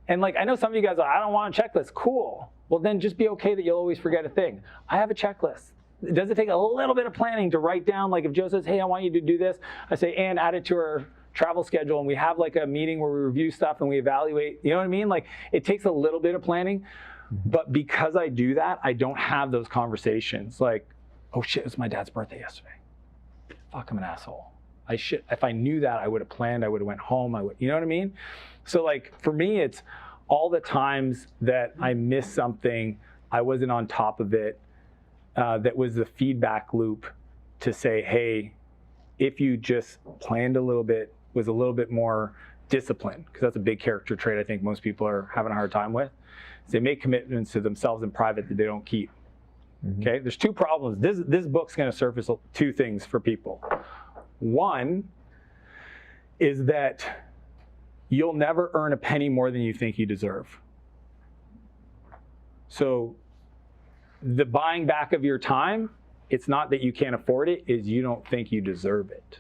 And like, I know some of you guys are, I don't want a checklist. Cool. Well, then just be okay that you'll always forget a thing. I have a checklist. Does it take a little bit of planning to write down? Like, if Joe says, hey, I want you to do this, I say, and add it to our travel schedule, and we have like a meeting where we review stuff and we evaluate. You know what I mean? Like, it takes a little bit of planning. But because I do that, I don't have those conversations like, oh shit, it was my dad's birthday yesterday. Fuck, I'm an asshole. If I knew that, I would have planned, I would have went home, you know what I mean? So like, for me, it's all the times that I missed something, I wasn't on top of it. that was the feedback loop to say, hey, if you just planned a little bit, was a little bit more disciplined, because that's a big character trait I think most people are having a hard time with, is they make commitments to themselves in private that they don't keep. Okay, there's two problems. This book's going to surface two things for people. One is that you'll never earn a penny more than you think you deserve. So the buying back of your time, it's not that you can't afford it, is you don't think you deserve it.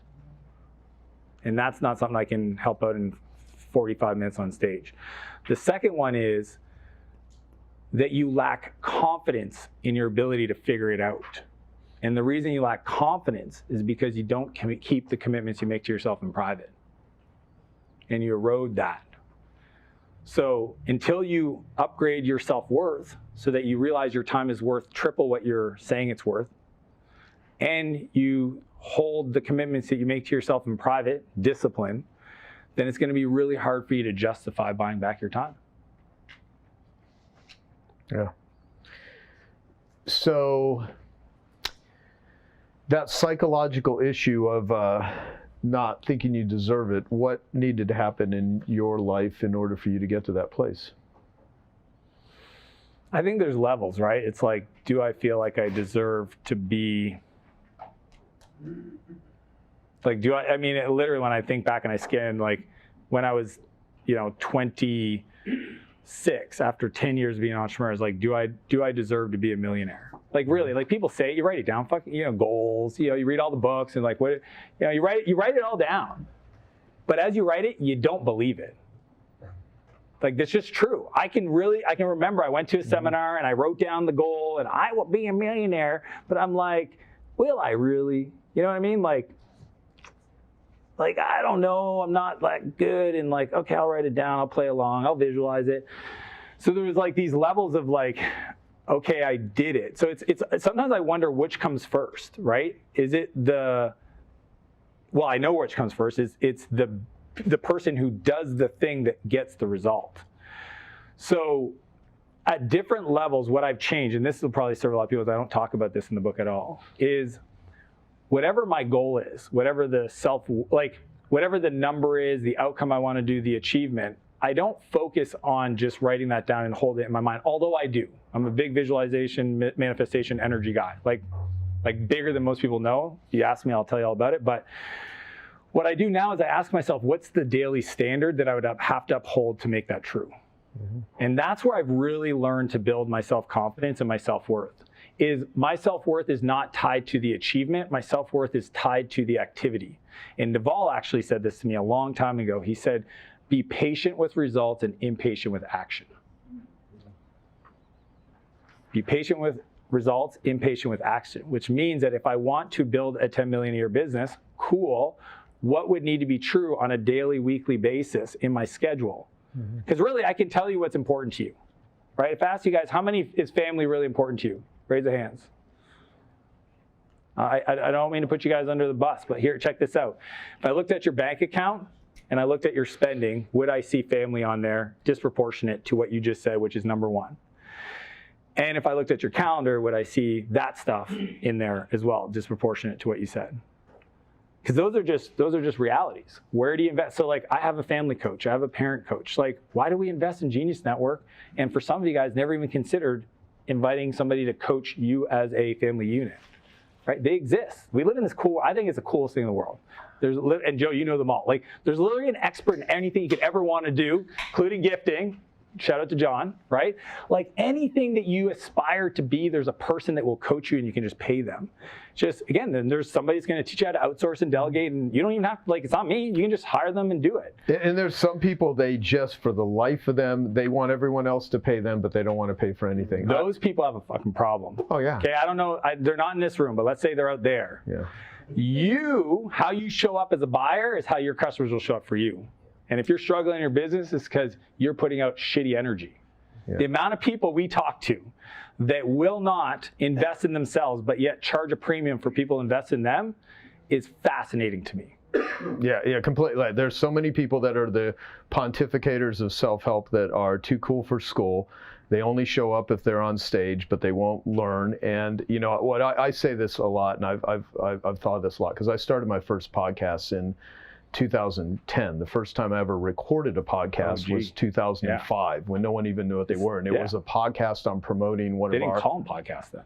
And that's not something I can help out in 45 minutes on stage. The second one is that you lack confidence in your ability to figure it out. And the reason you lack confidence is because you don't keep the commitments you make to yourself in private. And you erode that. So until you upgrade your self-worth so that you realize your time is worth triple what you're saying it's worth, and you hold the commitments that you make to yourself in private, discipline, then it's going to be really hard for you to justify buying back your time. Yeah. So that psychological issue of not thinking you deserve it, what needed to happen in your life in order for you to get to that place? I think there's levels, right? It's like, do I feel like I deserve to be, like, I mean, literally when I think back and I scan, like when I was, 26, after 10 years of being an entrepreneur, is like, do I deserve to be a millionaire? Like really, like people say it, you write it down, fucking, goals, you read all the books and like what, you write it all down. But as you write it, you don't believe it. Like that's just true. I can remember I went to a seminar and I wrote down the goal and I will be a millionaire, but I'm like, will I really? You know what I mean? Like I don't know, I'm not like good, and like, okay, I'll write it down, I'll play along, I'll visualize it. So there's like these levels of like, okay, I did it. So it's sometimes I wonder which comes first, right? Is it well, I know which comes first. It's the person who does the thing that gets the result. So at different levels, what I've changed, and this will probably serve a lot of people, I don't talk about this in the book at all, is whatever my goal is, whatever the number is, the outcome I want to do, the achievement, I don't focus on just writing that down and hold it in my mind, although I do. I'm a big visualization, manifestation, energy guy, like bigger than most people know. You ask me, I'll tell you all about it. But what I do now is I ask myself, what's the daily standard that I would have to uphold to make that true? Mm-hmm. And that's where I've really learned to build my self-confidence and my self-worth. Is my self-worth is not tied to the achievement. My self-worth is tied to the activity. And Duvall actually said this to me a long time ago. He said, be patient with results and impatient with action. Be patient with results, impatient with action, which means that if I want to build a 10 million a year business, cool, what would need to be true on a daily, weekly basis in my schedule? Because really, I can tell you what's important to you, right? If I ask you guys, how many is family really important to you? Raise your hands. I don't mean to put you guys under the bus, but here, check this out. If I looked at your bank account and I looked at your spending, would I see family on there disproportionate to what you just said, which is number one? And if I looked at your calendar, would I see that stuff in there as well, disproportionate to what you said? Because those are just realities. Where do you invest? So like, I have a family coach, I have a parent coach. Like, why do we invest in Genius Network? And for some of you guys, never even considered inviting somebody to coach you as a family unit, right? They exist. We live in this I think it's the coolest thing in the world. And Joe, you know them all. Like, there's literally an expert in anything you could ever want to do, including gifting. Shout out to John, right? Like anything that you aspire to be, there's a person that will coach you and you can just pay them. Just, again, then there's somebody that's going to teach you how to outsource and delegate, and you don't even have to, like, it's not me. You can just hire them and do it. And there's some people, they just, for the life of them, they want everyone else to pay them, but they don't want to pay for anything. Those people have a fucking problem. Oh, yeah. Okay, I don't know. They're not in this room, but let's say they're out there. Yeah. How you show up as a buyer is how your customers will show up for you. And if you're struggling in your business, it's because you're putting out shitty energy. Yeah. The amount of people we talk to that will not invest in themselves, but yet charge a premium for people to invest in them is fascinating to me. Yeah, completely. Like, there's so many people that are the pontificators of self-help that are too cool for school. They only show up if they're on stage, but they won't learn. And you know what? I say this a lot, and I've thought of this a lot because I started my first podcast in 2010. The first time I ever recorded a podcast was 2005, when no one even knew what they were, and it was a podcast on promoting one They of didn't our. call them podcasts then.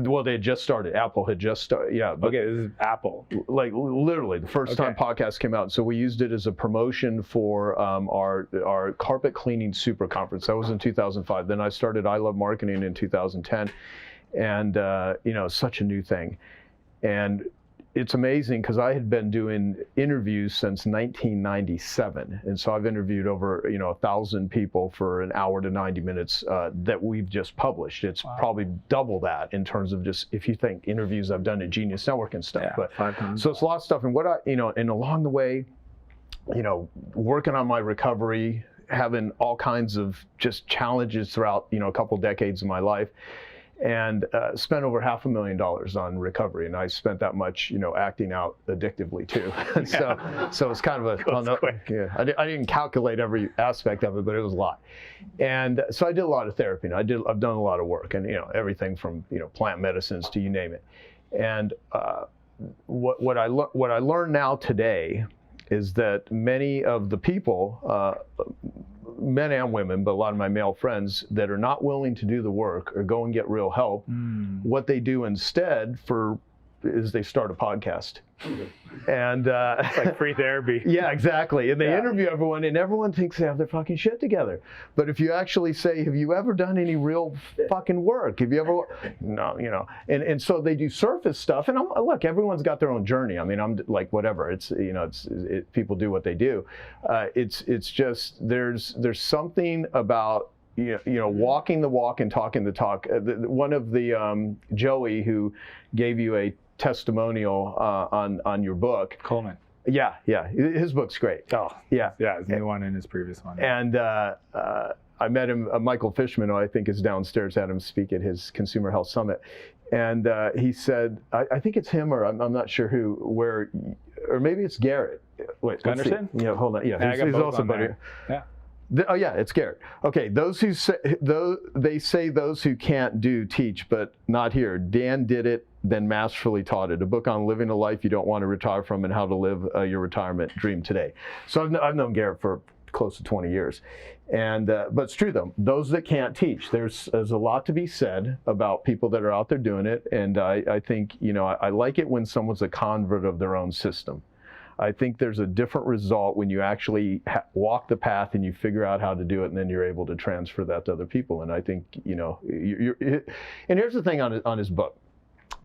Well, they had just started. Apple had just started. Yeah. But Okay, this is Apple. like literally the first time podcast came out, so we used it as a promotion for our carpet cleaning super conference. That was in 2005. Then I started I Love Marketing in 2010, and you know, such a new thing. And it's amazing because I had been doing interviews since 1997, and so I've interviewed over 1,000 people for an hour to 90 minutes that we've just published. It's probably double that in terms of just, if you think interviews I've done at Genius Network and stuff. But 5 times. so it's a lot of stuff, and what and along the way, working on my recovery, having all kinds of just challenges throughout a couple decades of my life. And spent over $500,000 on recovery, and I spent that much, acting out addictively too. So it's kind of I didn't calculate every aspect of it, but it was a lot. And so I did a lot of therapy, and I've done a lot of work, and everything from plant medicines to you name it. And what I learn now today is that many of the people, men and women, but a lot of my male friends that are not willing to do the work or go and get real help, what they do instead is they start a podcast. And It's like free therapy. yeah, exactly. And they interview everyone, and everyone thinks they have their fucking shit together. But if you actually say, have you ever done any real fucking work? Have you ever, no, and so they do surface stuff. And look, everyone's got their own journey. I mean, I'm like, whatever. It's, people do what they do. It's just, there's something about, walking the walk and talking the talk. One of the, Joey, who gave you a testimonial on your book. Coleman. Yeah, his book's great. Oh, yeah, his new one and his previous one. And I met him, Michael Fishman, who I think is downstairs, had him speak at his Consumer Health Summit, and he said, I think it's him, or I'm not sure who, or maybe it's Garrett. Wait, Gunderson? Yeah, hold on. Yeah, he's also buddy. Yeah. Oh yeah, it's Garrett. Okay, those who say those who can't do teach, but not here. Dan did it, then masterfully taught it. A book on living a life you don't want to retire from and how to live your retirement dream today. So I've known Garrett for close to 20 years, and but it's true though. Those that can't teach, there's a lot to be said about people that are out there doing it, and I think I like it when someone's a convert of their own system. I think there's a different result when you actually walk the path and you figure out how to do it, and then you're able to transfer that to other people. And I think, and here's the thing on his book.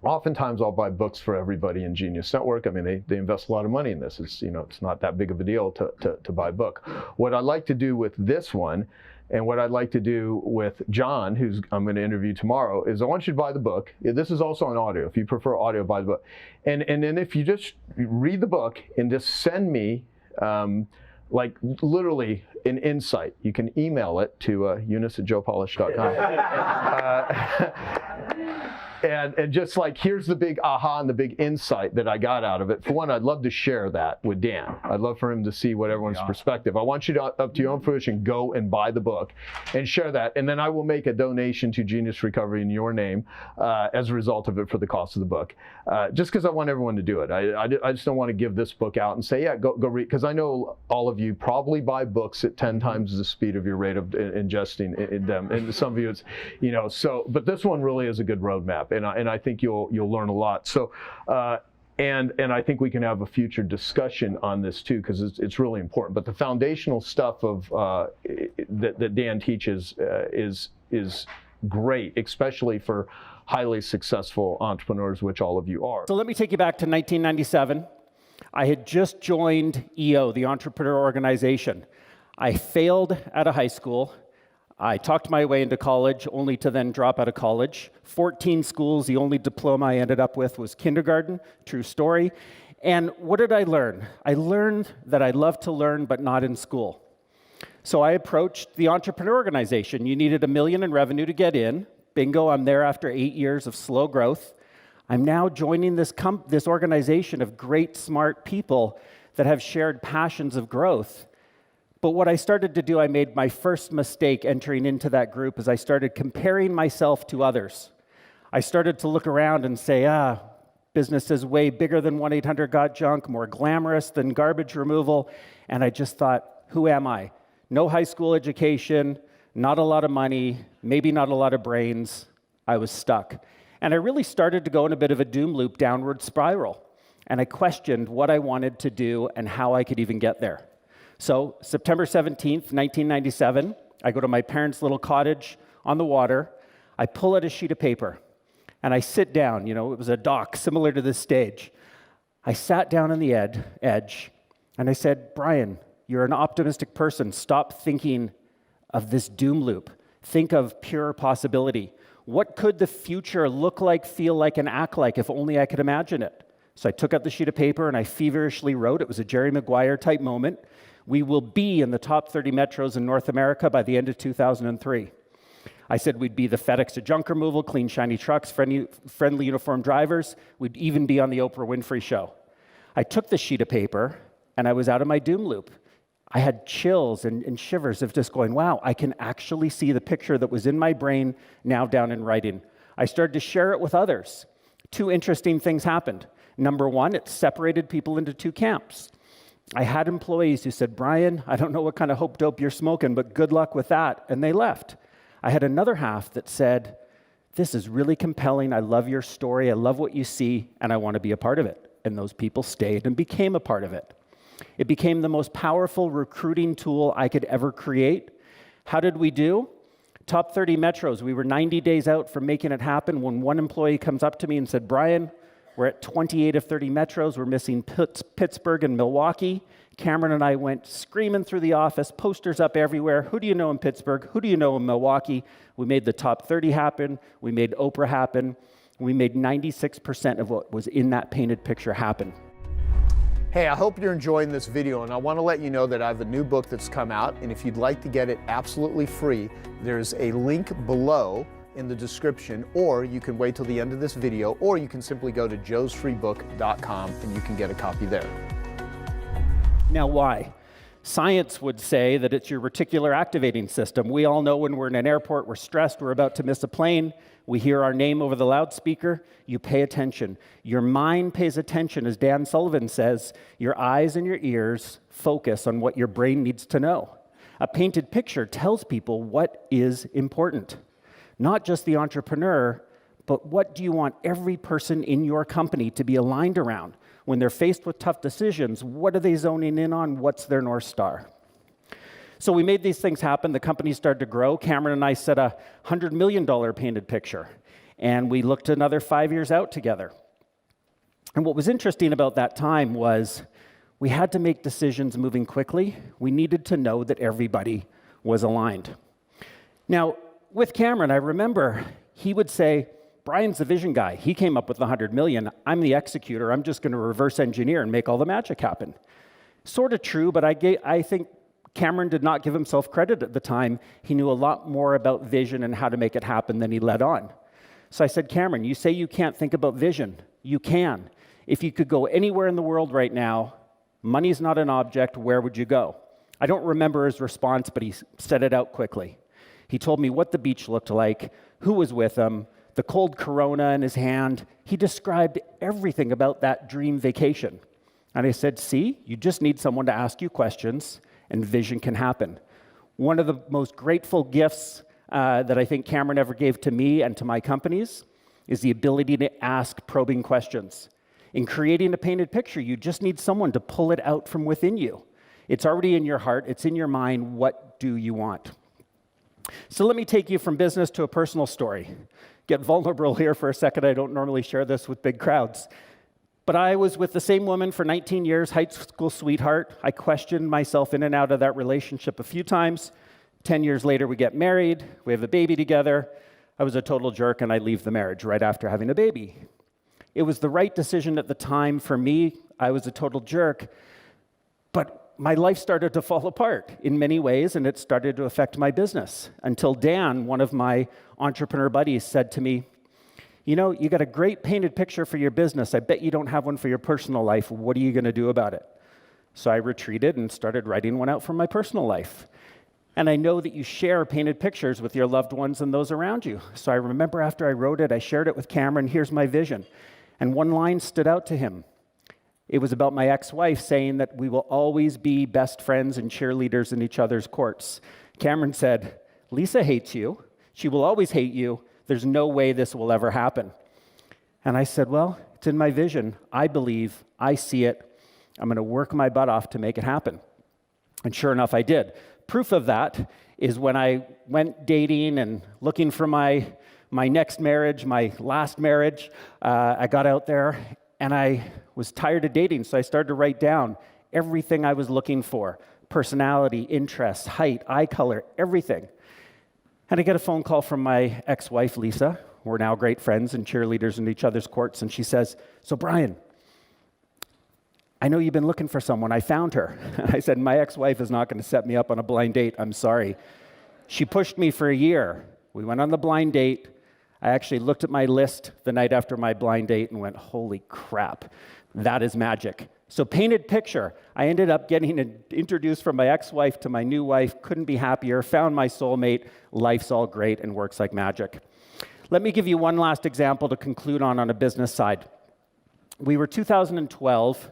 Oftentimes I'll buy books for everybody in Genius Network. I mean, they invest a lot of money in this. It's, it's not that big of a deal to buy a book. What I like to do with this one, and what I'd like to do with John, who's I'm going to interview tomorrow, is I want you to buy the book. This is also on audio. If you prefer audio, buy the book. And then if you just read the book and just send me, like literally an insight, you can email it to eunice@joepolish.com. And just like, here's the big aha and the big insight that I got out of it. For one, I'd love to share that with Dan. I'd love for him to see what everyone's perspective. I want you to, up to your own fruition, go and buy the book and share that. And then I will make a donation to Genius Recovery in your name as a result of it for the cost of the book. Just because I want everyone to do it. I just don't want to give this book out and say, yeah, go read. Because I know all of you probably buy books at 10 times the speed of your rate of ingesting in them. And some of you, it's, but this one really is a good roadmap. And I think you'll learn a lot. So, and I think we can have a future discussion on this too, because it's really important. But the foundational stuff of that Dan teaches is great, especially for highly successful entrepreneurs, which all of you are. So let me take you back to 1997. I had just joined EO, the Entrepreneur Organization. I failed out of high school. I talked my way into college, only to then drop out of college. 14 schools, the only diploma I ended up with was kindergarten, true story. And what did I learn? I learned that I love to learn, but not in school. So I approached the Entrepreneur Organization. You needed $1 million in revenue to get in. Bingo, I'm there after 8 years of slow growth. I'm now joining this organization of great, smart people that have shared passions of growth. But what I started to do, I made my first mistake entering into that group, is I started comparing myself to others. I started to look around and say, business is way bigger than 1-800-GOT-JUNK, more glamorous than garbage removal. And I just thought, who am I? No high school education, not a lot of money, maybe not a lot of brains. I was stuck. And I really started to go in a bit of a doom loop, downward spiral. And I questioned what I wanted to do and how I could even get there. So September 17th, 1997, I go to my parents' little cottage on the water. I pull out a sheet of paper and I sit down. It was a dock similar to this stage. I sat down on the edge and I said, Brian, you're an optimistic person. Stop thinking of this doom loop. Think of pure possibility. What could the future look like, feel like, and act like if only I could imagine it? So I took out the sheet of paper and I feverishly wrote. It was a Jerry Maguire type moment. We will be in the top 30 metros in North America by the end of 2003. I said we'd be the FedEx to junk removal, clean, shiny trucks, friendly uniformed drivers. We'd even be on the Oprah Winfrey Show. I took the sheet of paper and I was out of my doom loop. I had chills and shivers of just going, wow, I can actually see the picture that was in my brain now down in writing. I started to share it with others. Two interesting things happened. Number one, it separated people into two camps. I had employees who said, Brian, I don't know what kind of hope dope you're smoking, but good luck with that, and they left. I had another half that said, this is really compelling, I love your story, I love what you see, and I want to be a part of it. And those people stayed and became a part of it. It became the most powerful recruiting tool I could ever create. How did we do? Top 30 metros. We were 90 days out from making it happen when one employee comes up to me and said, Brian, we're at 28 of 30 metros. We're missing Pittsburgh and Milwaukee. Cameron and I went screaming through the office, posters up everywhere. Who do you know in Pittsburgh? Who do you know in Milwaukee? We made the top 30 happen. We made Oprah happen. We made 96% of what was in that painted picture happen. Hey, I hope you're enjoying this video, and I want to let you know that I have a new book that's come out, and if you'd like to get it absolutely free, there's a link below in the description, or you can wait till the end of this video, or you can simply go to joesfreebook.com and you can get a copy there. Now, why? Science would say that it's your reticular activating system. We all know when we're in an airport, we're stressed, we're about to miss a plane, we hear our name over the loudspeaker, you pay attention. Your mind pays attention, as Dan Sullivan says, your eyes and your ears focus on what your brain needs to know. A painted picture tells people what is important. Not just the entrepreneur, but what do you want every person in your company to be aligned around? When they're faced with tough decisions, what are they zoning in on? What's their North Star? So we made these things happen. The company started to grow. Cameron and I set a $100 million painted picture, and we looked another 5 years out together. And what was interesting about that time was we had to make decisions moving quickly. We needed to know that everybody was aligned. Now, with Cameron, I remember he would say, Brian's the vision guy. He came up with the 100 million. I'm the executor. I'm just going to reverse engineer and make all the magic happen. Sort of true, but I think Cameron did not give himself credit at the time. He knew a lot more about vision and how to make it happen than he let on. So I said, Cameron, you say you can't think about vision. You can. If you could go anywhere in the world right now, money's not an object, where would you go? I don't remember his response, but he said it out quickly. He told me what the beach looked like, who was with him, the cold Corona in his hand. He described everything about that dream vacation. And I said, see, you just need someone to ask you questions, and vision can happen. One of the most grateful gifts that I think Cameron ever gave to me and to my companies is the ability to ask probing questions. In creating a painted picture, you just need someone to pull it out from within you. It's already in your heart. It's in your mind. What do you want? So let me take you from business to a personal story. Get vulnerable here for a second. I don't normally share this with big crowds. But I was with the same woman for 19 years, high school sweetheart. I questioned myself in and out of that relationship a few times. 10 years later, we get married. We have a baby together. I was a total jerk, and I leave the marriage right after having a baby. It was the right decision at the time for me. I was a total jerk. But my life started to fall apart in many ways, and it started to affect my business. Until Dan, one of my entrepreneur buddies, said to me, you know, you got a great painted picture for your business. I bet you don't have one for your personal life. What are you going to do about it? So I retreated and started writing one out from my personal life. And I know that you share painted pictures with your loved ones and those around you. So I remember after I wrote it, I shared it with Cameron. Here's my vision. And one line stood out to him. It was about my ex-wife saying that we will always be best friends and cheerleaders in each other's courts. Cameron said, Lisa hates you. She will always hate you. There's no way this will ever happen. And I said, well, it's in my vision. I believe. I see it. I'm going to work my butt off to make it happen. And sure enough, I did. Proof of that is when I went dating and looking for my next marriage, my last marriage, I got out there and I was tired of dating, so I started to write down everything I was looking for: personality, interests, height, eye color, everything. And I get a phone call from my ex-wife, Lisa. We're now great friends and cheerleaders in each other's courts, and she says, so Brian, I know you've been looking for someone. I found her. I said, my ex-wife is not going to set me up on a blind date. I'm sorry. She pushed me for a year. We went on the blind date. I actually looked at my list the night after my blind date and went, holy crap, that is magic. So painted picture. I ended up getting introduced from my ex-wife to my new wife, couldn't be happier, found my soulmate, life's all great and works like magic. Let me give you one last example to conclude on a business side. We were 2012.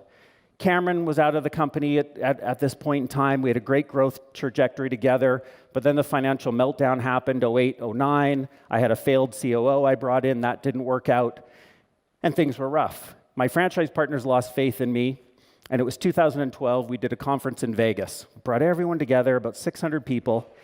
Cameron was out of the company at this point in time. We had a great growth trajectory together, but then the financial meltdown happened, 08, 09. I had a failed COO I brought in. That didn't work out, and things were rough. My franchise partners lost faith in me, and it was 2012. We did a conference in Vegas. Brought everyone together, about 600 people,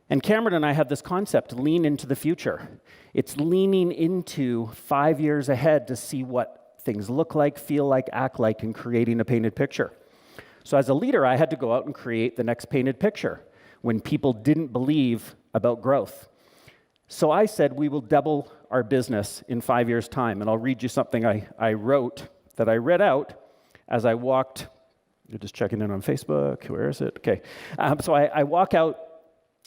and Cameron and I had this concept, lean into the future. It's leaning into 5 years ahead to see what things look like, feel like, act like, and creating a painted picture. So as a leader, I had to go out and create the next painted picture when people didn't believe about growth. So I said, we will double our business in 5 years' time. And I'll read you something I wrote that I read out as I walked. You're just checking in on Facebook. Where is it? Okay. So I walk out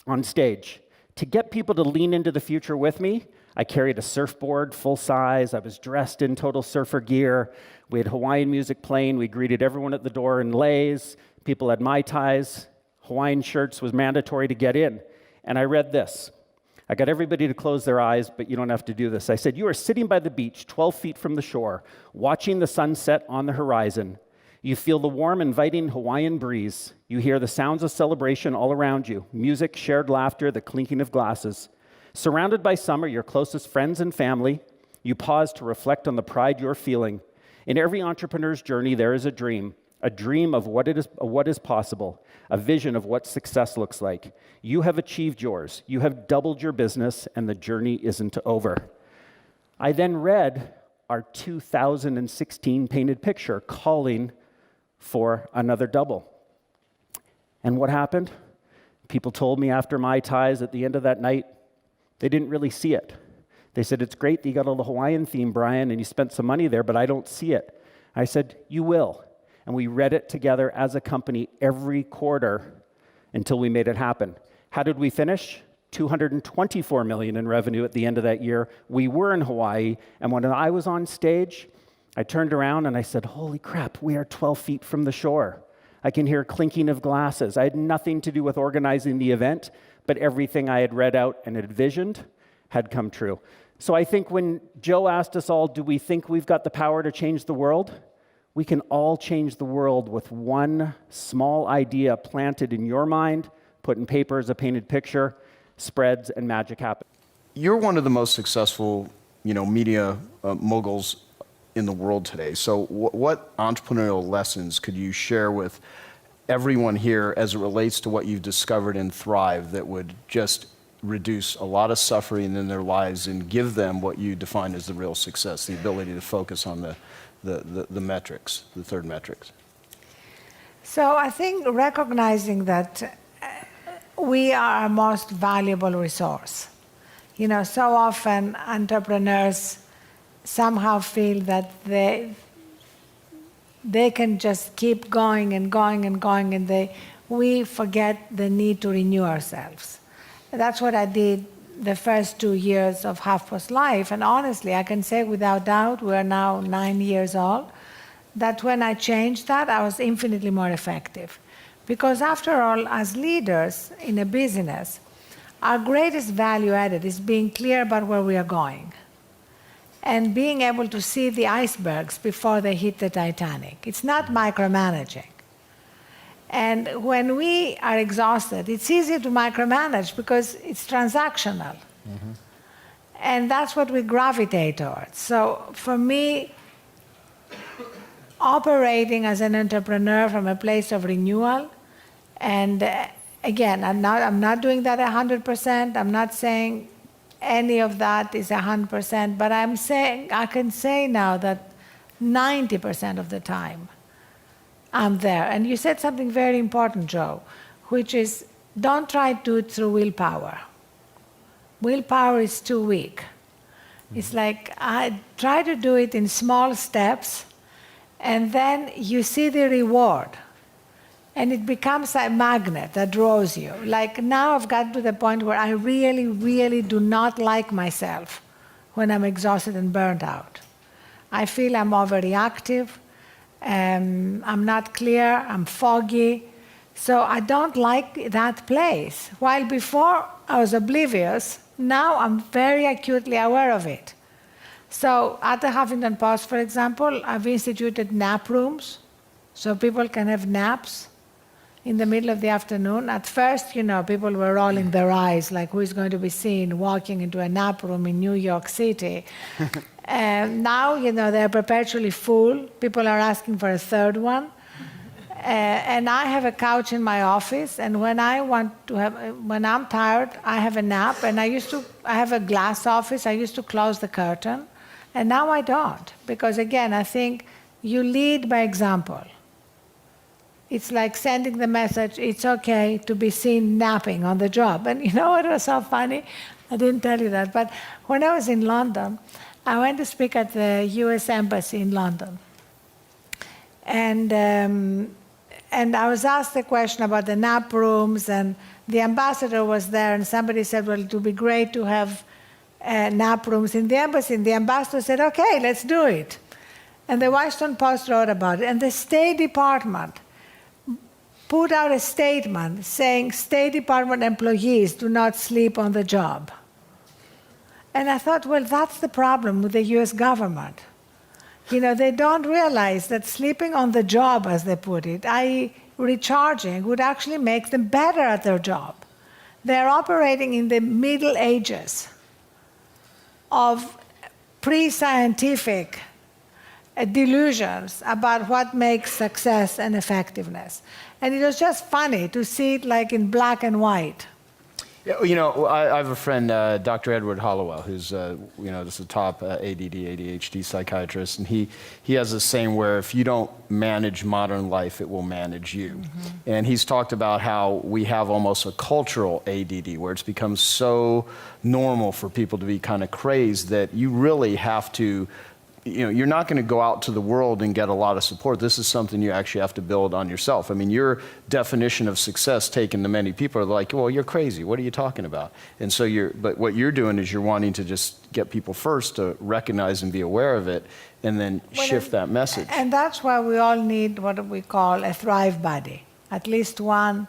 on stage. To get people to lean into the future with me, I carried a surfboard, full size. I was dressed in total surfer gear. We had Hawaiian music playing. We greeted everyone at the door in leis. People had Mai Tais. Hawaiian shirts was mandatory to get in. And I read this. I got everybody to close their eyes, but you don't have to do this. I said, you are sitting by the beach, 12 feet from the shore, watching the sunset on the horizon. You feel the warm, inviting Hawaiian breeze. You hear the sounds of celebration all around you, music, shared laughter, the clinking of glasses. Surrounded by some of your closest friends and family, you pause to reflect on the pride you're feeling. In every entrepreneur's journey, there is a dream of what is possible, a vision of what success looks like. You have achieved yours. You have doubled your business, and the journey isn't over. I then read our 2016 painted picture calling for another double. And what happened? People told me after Mai Tais at the end of that night, they didn't really see it. They said, it's great that you got all the Hawaiian theme, Brian, and you spent some money there, but I don't see it. I said, you will. And we read it together as a company every quarter until we made it happen. How did we finish? $224 million in revenue at the end of that year. We were in Hawaii, and when I was on stage, I turned around and I said, holy crap, we are 12 feet from the shore. I can hear clinking of glasses. I had nothing to do with organizing the event, but everything I had read out and envisioned had come true. So I think when Joe asked us all, do we think we've got the power to change the world? We can all change the world with one small idea planted in your mind, put in paper as a painted picture, spreads, and magic happens. You're one of the most successful, media moguls in the world today. So what entrepreneurial lessons could you share with everyone here as it relates to what you've discovered in Thrive that would just reduce a lot of suffering in their lives and give them what you define as the real success, the ability to focus on the metrics, the third metrics? So I think recognizing that we are our most valuable resource. So often entrepreneurs somehow feel that they can just keep going and going and going, and we forget the need to renew ourselves. That's what I did the first 2 years of HuffPost life. And honestly, I can say without doubt, we're now 9 years old, that when I changed that, I was infinitely more effective. Because after all, as leaders in a business, our greatest value added is being clear about where we are going and being able to see the icebergs before they hit the Titanic. It's not micromanaging. And when we are exhausted, it's easy to micromanage because it's transactional. Mm-hmm. And that's what we gravitate towards. So for me, operating as an entrepreneur from a place of renewal, and again, I'm not doing that 100%. I'm not saying any of that is 100%, but I'm saying I can say now that 90% of the time I'm there. And you said something very important, Joe, which is don't try to do it through willpower. Willpower is too weak. Mm-hmm. It's like I try to do it in small steps, and then you see the reward. And it becomes a magnet that draws you. Like now I've gotten to the point where I really, really do not like myself when I'm exhausted and burnt out. I feel I'm overreactive, I'm not clear, I'm foggy. So I don't like that place. While before I was oblivious, now I'm very acutely aware of it. So at the Huffington Post, for example, I've instituted nap rooms so people can have naps in the middle of the afternoon. At first, people were rolling their eyes, like who is going to be seen walking into a nap room in New York City. And now, they're perpetually full. People are asking for a third one. And I have a couch in my office, and when I'm tired, I have a nap. And I have a glass office. I used to close the curtain, and now I don't, because again, I think you lead by example. It's like sending the message, it's okay to be seen napping on the job. And you know what was so funny? I didn't tell you that, but when I was in London, I went to speak at the US Embassy in London. And I was asked a question about the nap rooms, and the ambassador was there, and somebody said, well, it would be great to have nap rooms in the embassy. And the ambassador said, okay, let's do it. And the Washington Post wrote about it, and the State Department put out a statement saying State Department employees do not sleep on the job. And I thought, well, that's the problem with the US government. They don't realize that sleeping on the job, as they put it, i.e. recharging, would actually make them better at their job. They're operating in the Middle Ages of pre-scientific delusions about what makes success and effectiveness. And it was just funny to see it like in black and white. Yeah, I have a friend, Dr. Edward Hollowell, who's, just a top ADD, ADHD psychiatrist, and he has a saying where if you don't manage modern life, it will manage you. Mm-hmm. And he's talked about how we have almost a cultural ADD, where it's become so normal for people to be kind of crazed that you really have to, you're not going to go out to the world and get a lot of support. This is something you actually have to build on yourself. I mean, your definition of success taken to many people are like, well, you're crazy. What are you talking about? And so but what you're doing is you're wanting to just get people first to recognize and be aware of it, and then shift that message. And that's why we all need what we call a thrive buddy, at least one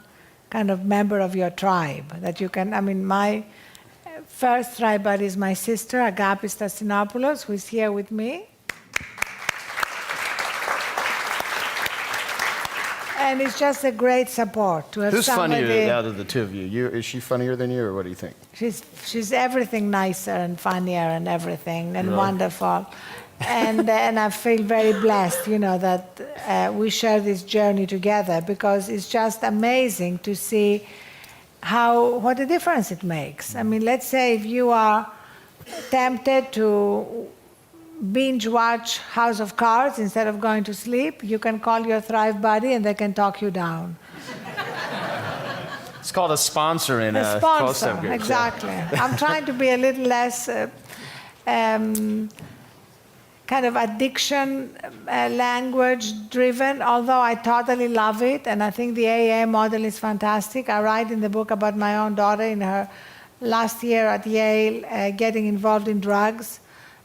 kind of member of your tribe that you can, my first thrive buddy is my sister, Agapi Stassinopoulos, who is here with me. And it's just a great support to have Who's somebody. Who's funnier out of the two of you? Is she funnier than you, or what do you think? She's everything nicer and funnier and everything, and really wonderful. And I feel very blessed, that we share this journey together, because it's just amazing to see what a difference it makes. Let's say if you are tempted to binge watch House of Cards instead of going to sleep, you can call your Thrive buddy and they can talk you down. It's called a sponsor in a sponsor, exactly. I'm trying to be a little less kind of addiction language driven, although I totally love it, and I think the AA model is fantastic. I write in the book about my own daughter in her last year at Yale getting involved in drugs,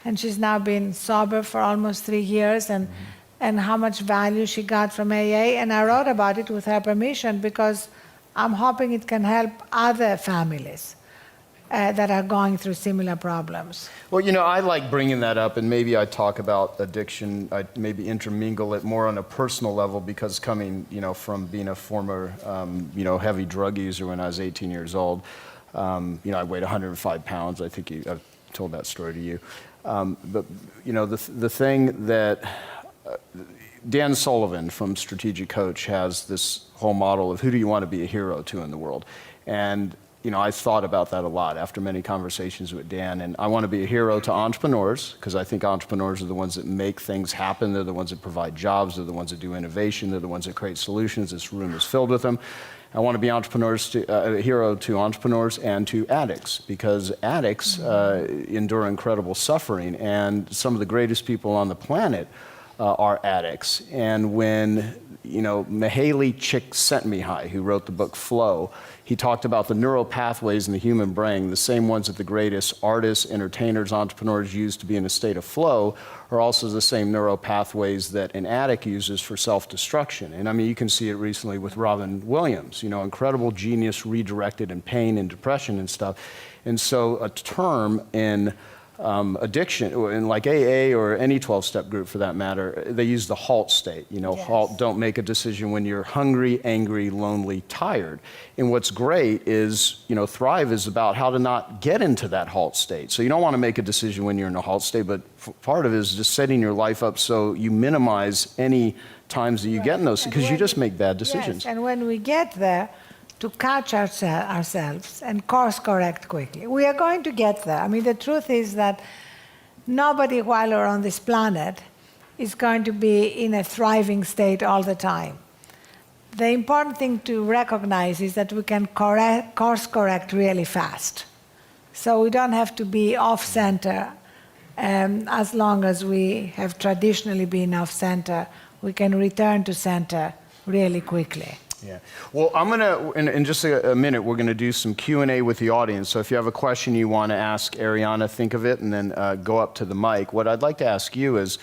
and she's now been sober for almost 3 years, and how much value she got from AA. And I wrote about it with her permission because I'm hoping it can help other families that are going through similar problems. Well, you know, I like bringing that up, and maybe I talk about addiction, I maybe intermingle it more on a personal level, because coming, you know, from being a former, you know, heavy drug user when I was 18 years old, you know, I weighed 105 pounds. I think I've told that story to you. But, you know, the thing that Dan Sullivan from Strategic Coach has this whole model of who do you want to be a hero to in the world. And you know, I thought about that a lot after many conversations with Dan, and I want to be a hero to entrepreneurs, because I think entrepreneurs are the ones that make things happen. They're the ones that provide jobs. They're the ones that do innovation. They're the ones that create solutions. This room is filled with them. I want to be a hero to entrepreneurs and to addicts, because addicts endure incredible suffering, and some of the greatest people on the planet are addicts. And when, you know, Mihaly Csikszentmihalyi, who wrote the book Flow, he talked about the neural pathways in the human brain, the same ones that the greatest artists, entertainers, entrepreneurs use to be in a state of flow, are also the same neural pathways that an addict uses for self-destruction. And I mean, you can see it recently with Robin Williams, you know, incredible genius redirected in pain and depression and stuff. And so a term in addiction, in like AA or any 12-step group for that matter, they use the HALT state. You know, yes. HALT, don't make a decision when you're hungry, angry, lonely, tired. And what's great is, you know, Thrive is about how to not get into that HALT state. So you don't want to make a decision when you're in a HALT state, but part of it is just setting your life up so you minimize any times that you get in those, because you just make bad decisions. Yes, and when we get there, to catch ourselves and course correct quickly. We are going to get there. I mean, the truth is that nobody while we're on this planet is going to be in a thriving state all the time. The important thing to recognize is that we can course correct really fast. So we don't have to be off-center. As long as we have traditionally been off-center, we can return to center really quickly. Yeah. Well, I'm going to, in just a minute, we're going to do some Q&A with the audience. So if you have a question you want to ask Ariana, think of it, and then go up to the mic. What I'd like to ask you is,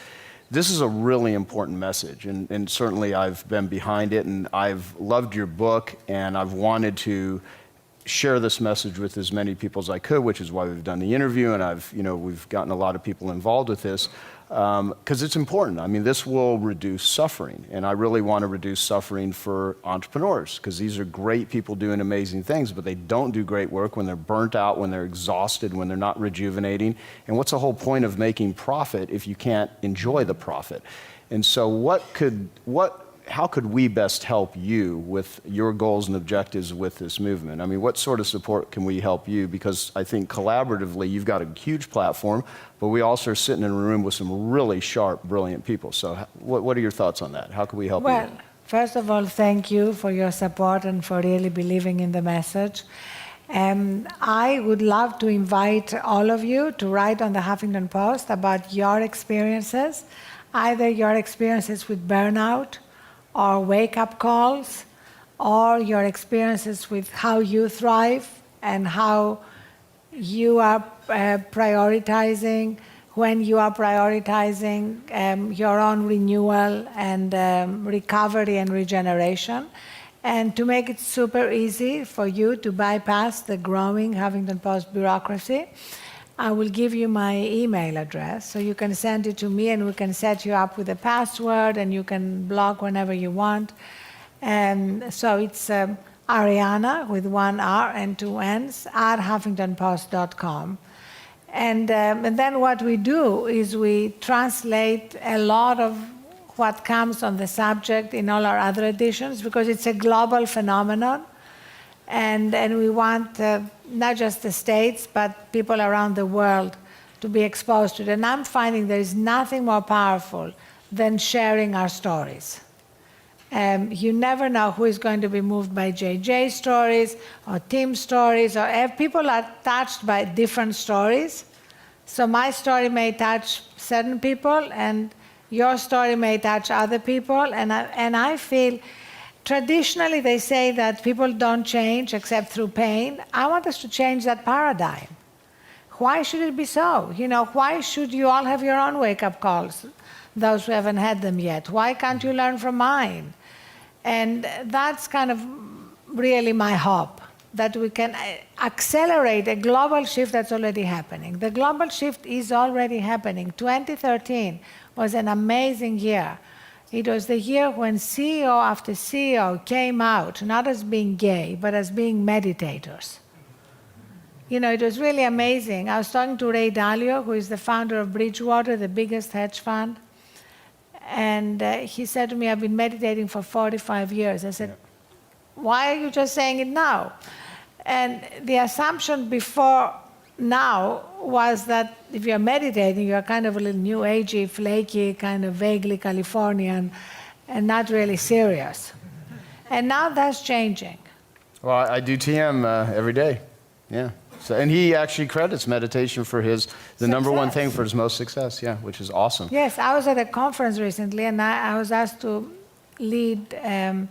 this is a really important message, and certainly I've been behind it, and I've loved your book, and I've wanted to share this message with as many people as I could, which is why we've done the interview, and we've gotten a lot of people involved with this. Because it's important. I mean, this will reduce suffering, and I really want to reduce suffering for entrepreneurs, because these are great people doing amazing things, but they don't do great work when they're burnt out, when they're exhausted, when they're not rejuvenating. And what's the whole point of making profit if you can't enjoy the profit? And so how could we best help you with your goals and objectives with this movement? I mean, what sort of support can we help you? Because I think collaboratively, you've got a huge platform, but we also are sitting in a room with some really sharp, brilliant people. So what are your thoughts on that? How can we help you? Well, first of all, thank you for your support and for really believing in the message. I would love to invite all of you to write on the Huffington Post about your experiences, either your experiences with burnout, or wake-up calls, or your experiences with how you thrive and how you are prioritizing, when you are prioritizing your own renewal and recovery and regeneration. And to make it super easy for you to bypass the growing Huffington Post bureaucracy, I will give you my email address, so you can send it to me and we can set you up with a password and you can blog whenever you want. So it's Ariana with one R and two N's at huffingtonpost.com. And then what we do is we translate a lot of what comes on the subject in all our other editions, because it's a global phenomenon. And we want not just the States, but people around the world to be exposed to it. And I'm finding there is nothing more powerful than sharing our stories. You never know who is going to be moved by JJ's stories or Tim's stories, or people are touched by different stories. So my story may touch certain people, and your story may touch other people. And I feel traditionally they say that people don't change except through pain. I want us to change that paradigm. Why should it be so? You know, why should you all have your own wake-up calls, those who haven't had them yet? Why can't you learn from mine? And that's kind of really my hope, that we can accelerate a global shift that's already happening. The global shift is already happening. 2013 was an amazing year. It was the year when CEO after CEO came out, not as being gay, but as being meditators. You know, it was really amazing. I was talking to Ray Dalio, who is the founder of Bridgewater, the biggest hedge fund. And he said to me, I've been meditating for 45 years. I said, why are you just saying it now? And the assumption before now was that if you're meditating, you're kind of a little new agey, flaky, kind of vaguely Californian, and not really serious. And now that's changing. Well, I do TM every day. Yeah. So, and he actually credits meditation for the number one thing for his most success. Yeah, which is awesome. Yes, I was at a conference recently, and I was asked to lead a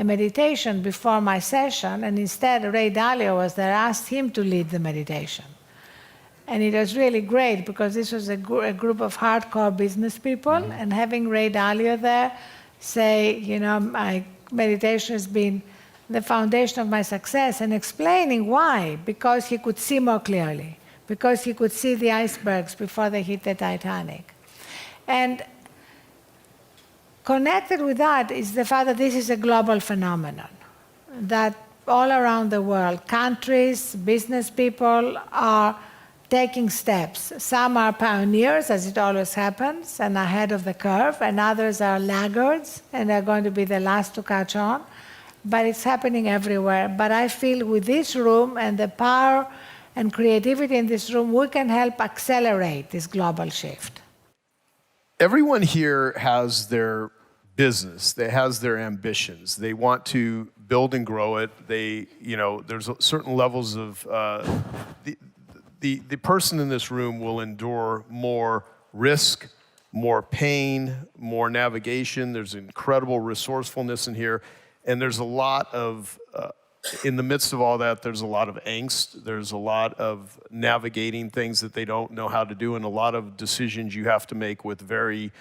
meditation before my session, and instead Ray Dalio was there. I asked him to lead the meditation. And it was really great because this was a group of hardcore business people, and having Ray Dalio there say, you know, my meditation has been the foundation of my success, and explaining why. Because he could see more clearly, because he could see the icebergs before they hit the Titanic. And connected with that is the fact that this is a global phenomenon, that all around the world, countries, business people are taking steps. Some are pioneers, as it always happens, and ahead of the curve, and others are laggards, and are going to be the last to catch on. But it's happening everywhere. But I feel with this room and the power and creativity in this room, we can help accelerate this global shift. Everyone here has their business, they has their ambitions. They want to build and grow it. They, you know, there's certain levels of, the person in this room will endure more risk, more pain, more navigation. There's incredible resourcefulness in here. And there's a lot of, in the midst of all that, there's a lot of angst. There's a lot of navigating things that they don't know how to do, and a lot of decisions you have to make with very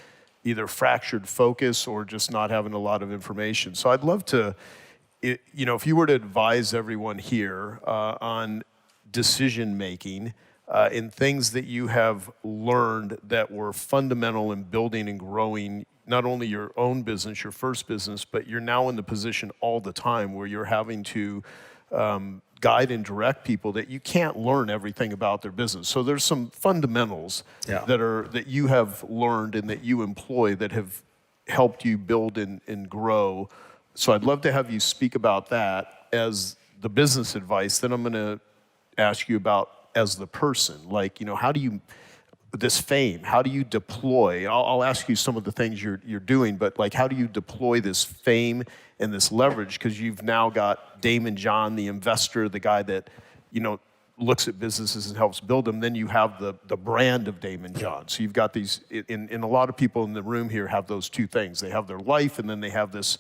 either fractured focus or just not having a lot of information. So I'd love to, you know, if you were to advise everyone here on decision making in things that you have learned that were fundamental in building and growing not only your own business, your first business, but you're now in the position all the time where you're having to guide and direct people that you can't learn everything about their business. So there's some fundamentals that you have learned and that you employ that have helped you build and grow. So I'd love to have you speak about that as the business advice. Then I'm going to ask you about as the person, like, you know, how do you, this fame, how do you deploy? I'll ask you some of the things you're doing, but like, how do you deploy this fame and this leverage? Because you've now got Damon John, the investor, the guy that, you know, looks at businesses and helps build them. Then you have the brand of Damon John. So you've got these, and a lot of people in the room here have those two things. They have their life, and then they have this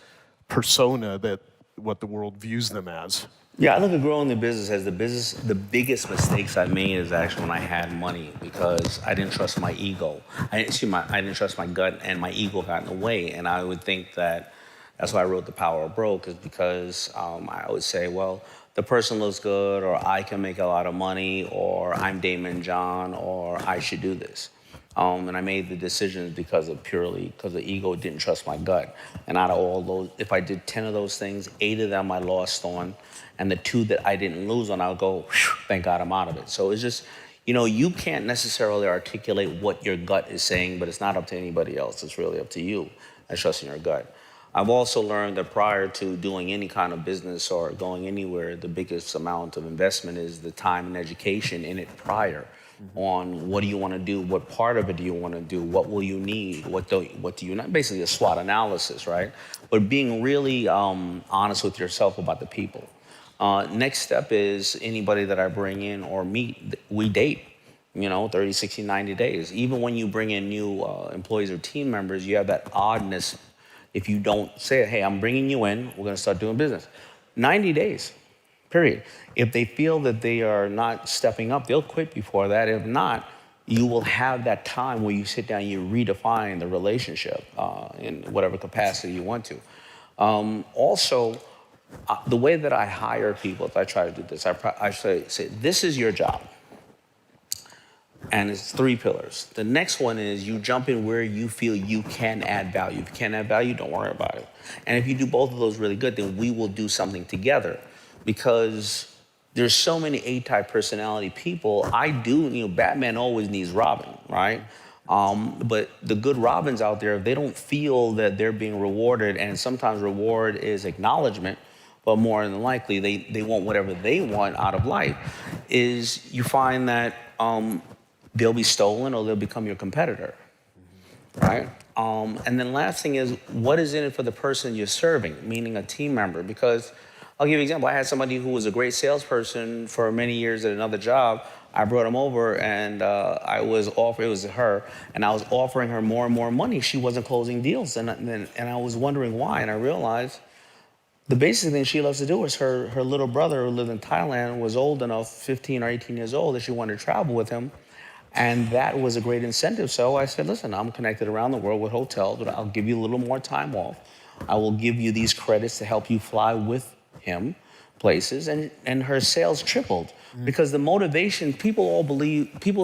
persona that what the world views them as. Yeah, I look at growing the business as the biggest mistakes I made is actually when I had money, because I didn't trust my ego. I didn't trust my gut, and my ego got in the way. And I would think that's why I wrote The Power of Broke, is because I would say, well, the person looks good, or I can make a lot of money, or I'm Damon John, or I should do this. And I made the decisions because the ego didn't trust my gut. And out of all those, if I did 10 of those things, 8 of them I lost on. And the 2 that I didn't lose on, I'll go, thank God I'm out of it. So it's just, you know, you can't necessarily articulate what your gut is saying, but it's not up to anybody else. It's really up to you and trusting your gut. I've also learned that prior to doing any kind of business or going anywhere, the biggest amount of investment is the time and education in it prior. On what do you want to do, what part of it do you want to do, what will you need, what do you not, basically a SWOT analysis, right? But being really honest with yourself about the people. Next step is anybody that I bring in or meet, we date, you know, 30, 60, 90 days. Even when you bring in new employees or team members, you have that oddness if you don't say, hey, I'm bringing you in, we're going to start doing business. 90 days, period. If they feel that they are not stepping up, they'll quit before that. If not, you will have that time where you sit down and you redefine the relationship in whatever capacity you want to. Also, the way that I hire people, if I try to do this, I say, this is your job. And it's 3 pillars. The next one is you jump in where you feel you can add value. If you can't add value, don't worry about it. And if you do both of those really good, then we will do something together. Because there's so many A-type personality people. Batman always needs Robin, right? But the good Robins out there, if they don't feel that they're being rewarded, and sometimes reward is acknowledgement, but more than likely they want whatever they want out of life, is you find that they'll be stolen or they'll become your competitor, right? And then last thing is, what is in it for the person you're serving, meaning a team member? Because I'll give you an example. I had somebody who was a great salesperson for many years at another job. I brought him over and it was her, and I was offering her more and more money. She wasn't closing deals, and I was wondering why, and I realized the basic thing she loves to do is her little brother who lived in Thailand was old enough, 15 or 18 years old, that she wanted to travel with him. And that was a great incentive. So I said, listen, I'm connected around the world with hotels, but I'll give you a little more time off. I will give you these credits to help you fly with him places. And her sales tripled. Because the motivation, people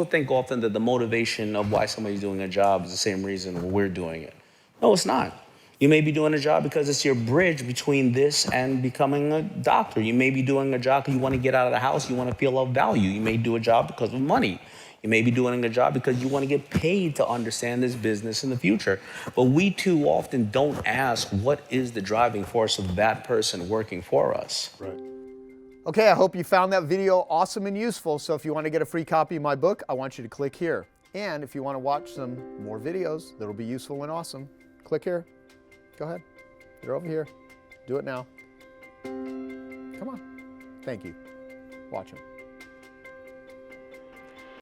think often that the motivation of why somebody's doing a job is the same reason we're doing it. No, it's not. You may be doing a job because it's your bridge between this and becoming a doctor. You may be doing a job because you want to get out of the house, you want to feel of value. You may do a job because of money. You may be doing a job because you want to get paid to understand this business in the future. But we too often don't ask, what is the driving force of that person working for us? Right. Okay, I hope you found that video awesome and useful. So if you want to get a free copy of my book, I want you to click here. And if you want to watch some more videos that'll be useful and awesome, click here. Go ahead. They're over here. Do it now. Come on. Thank you. Watch them.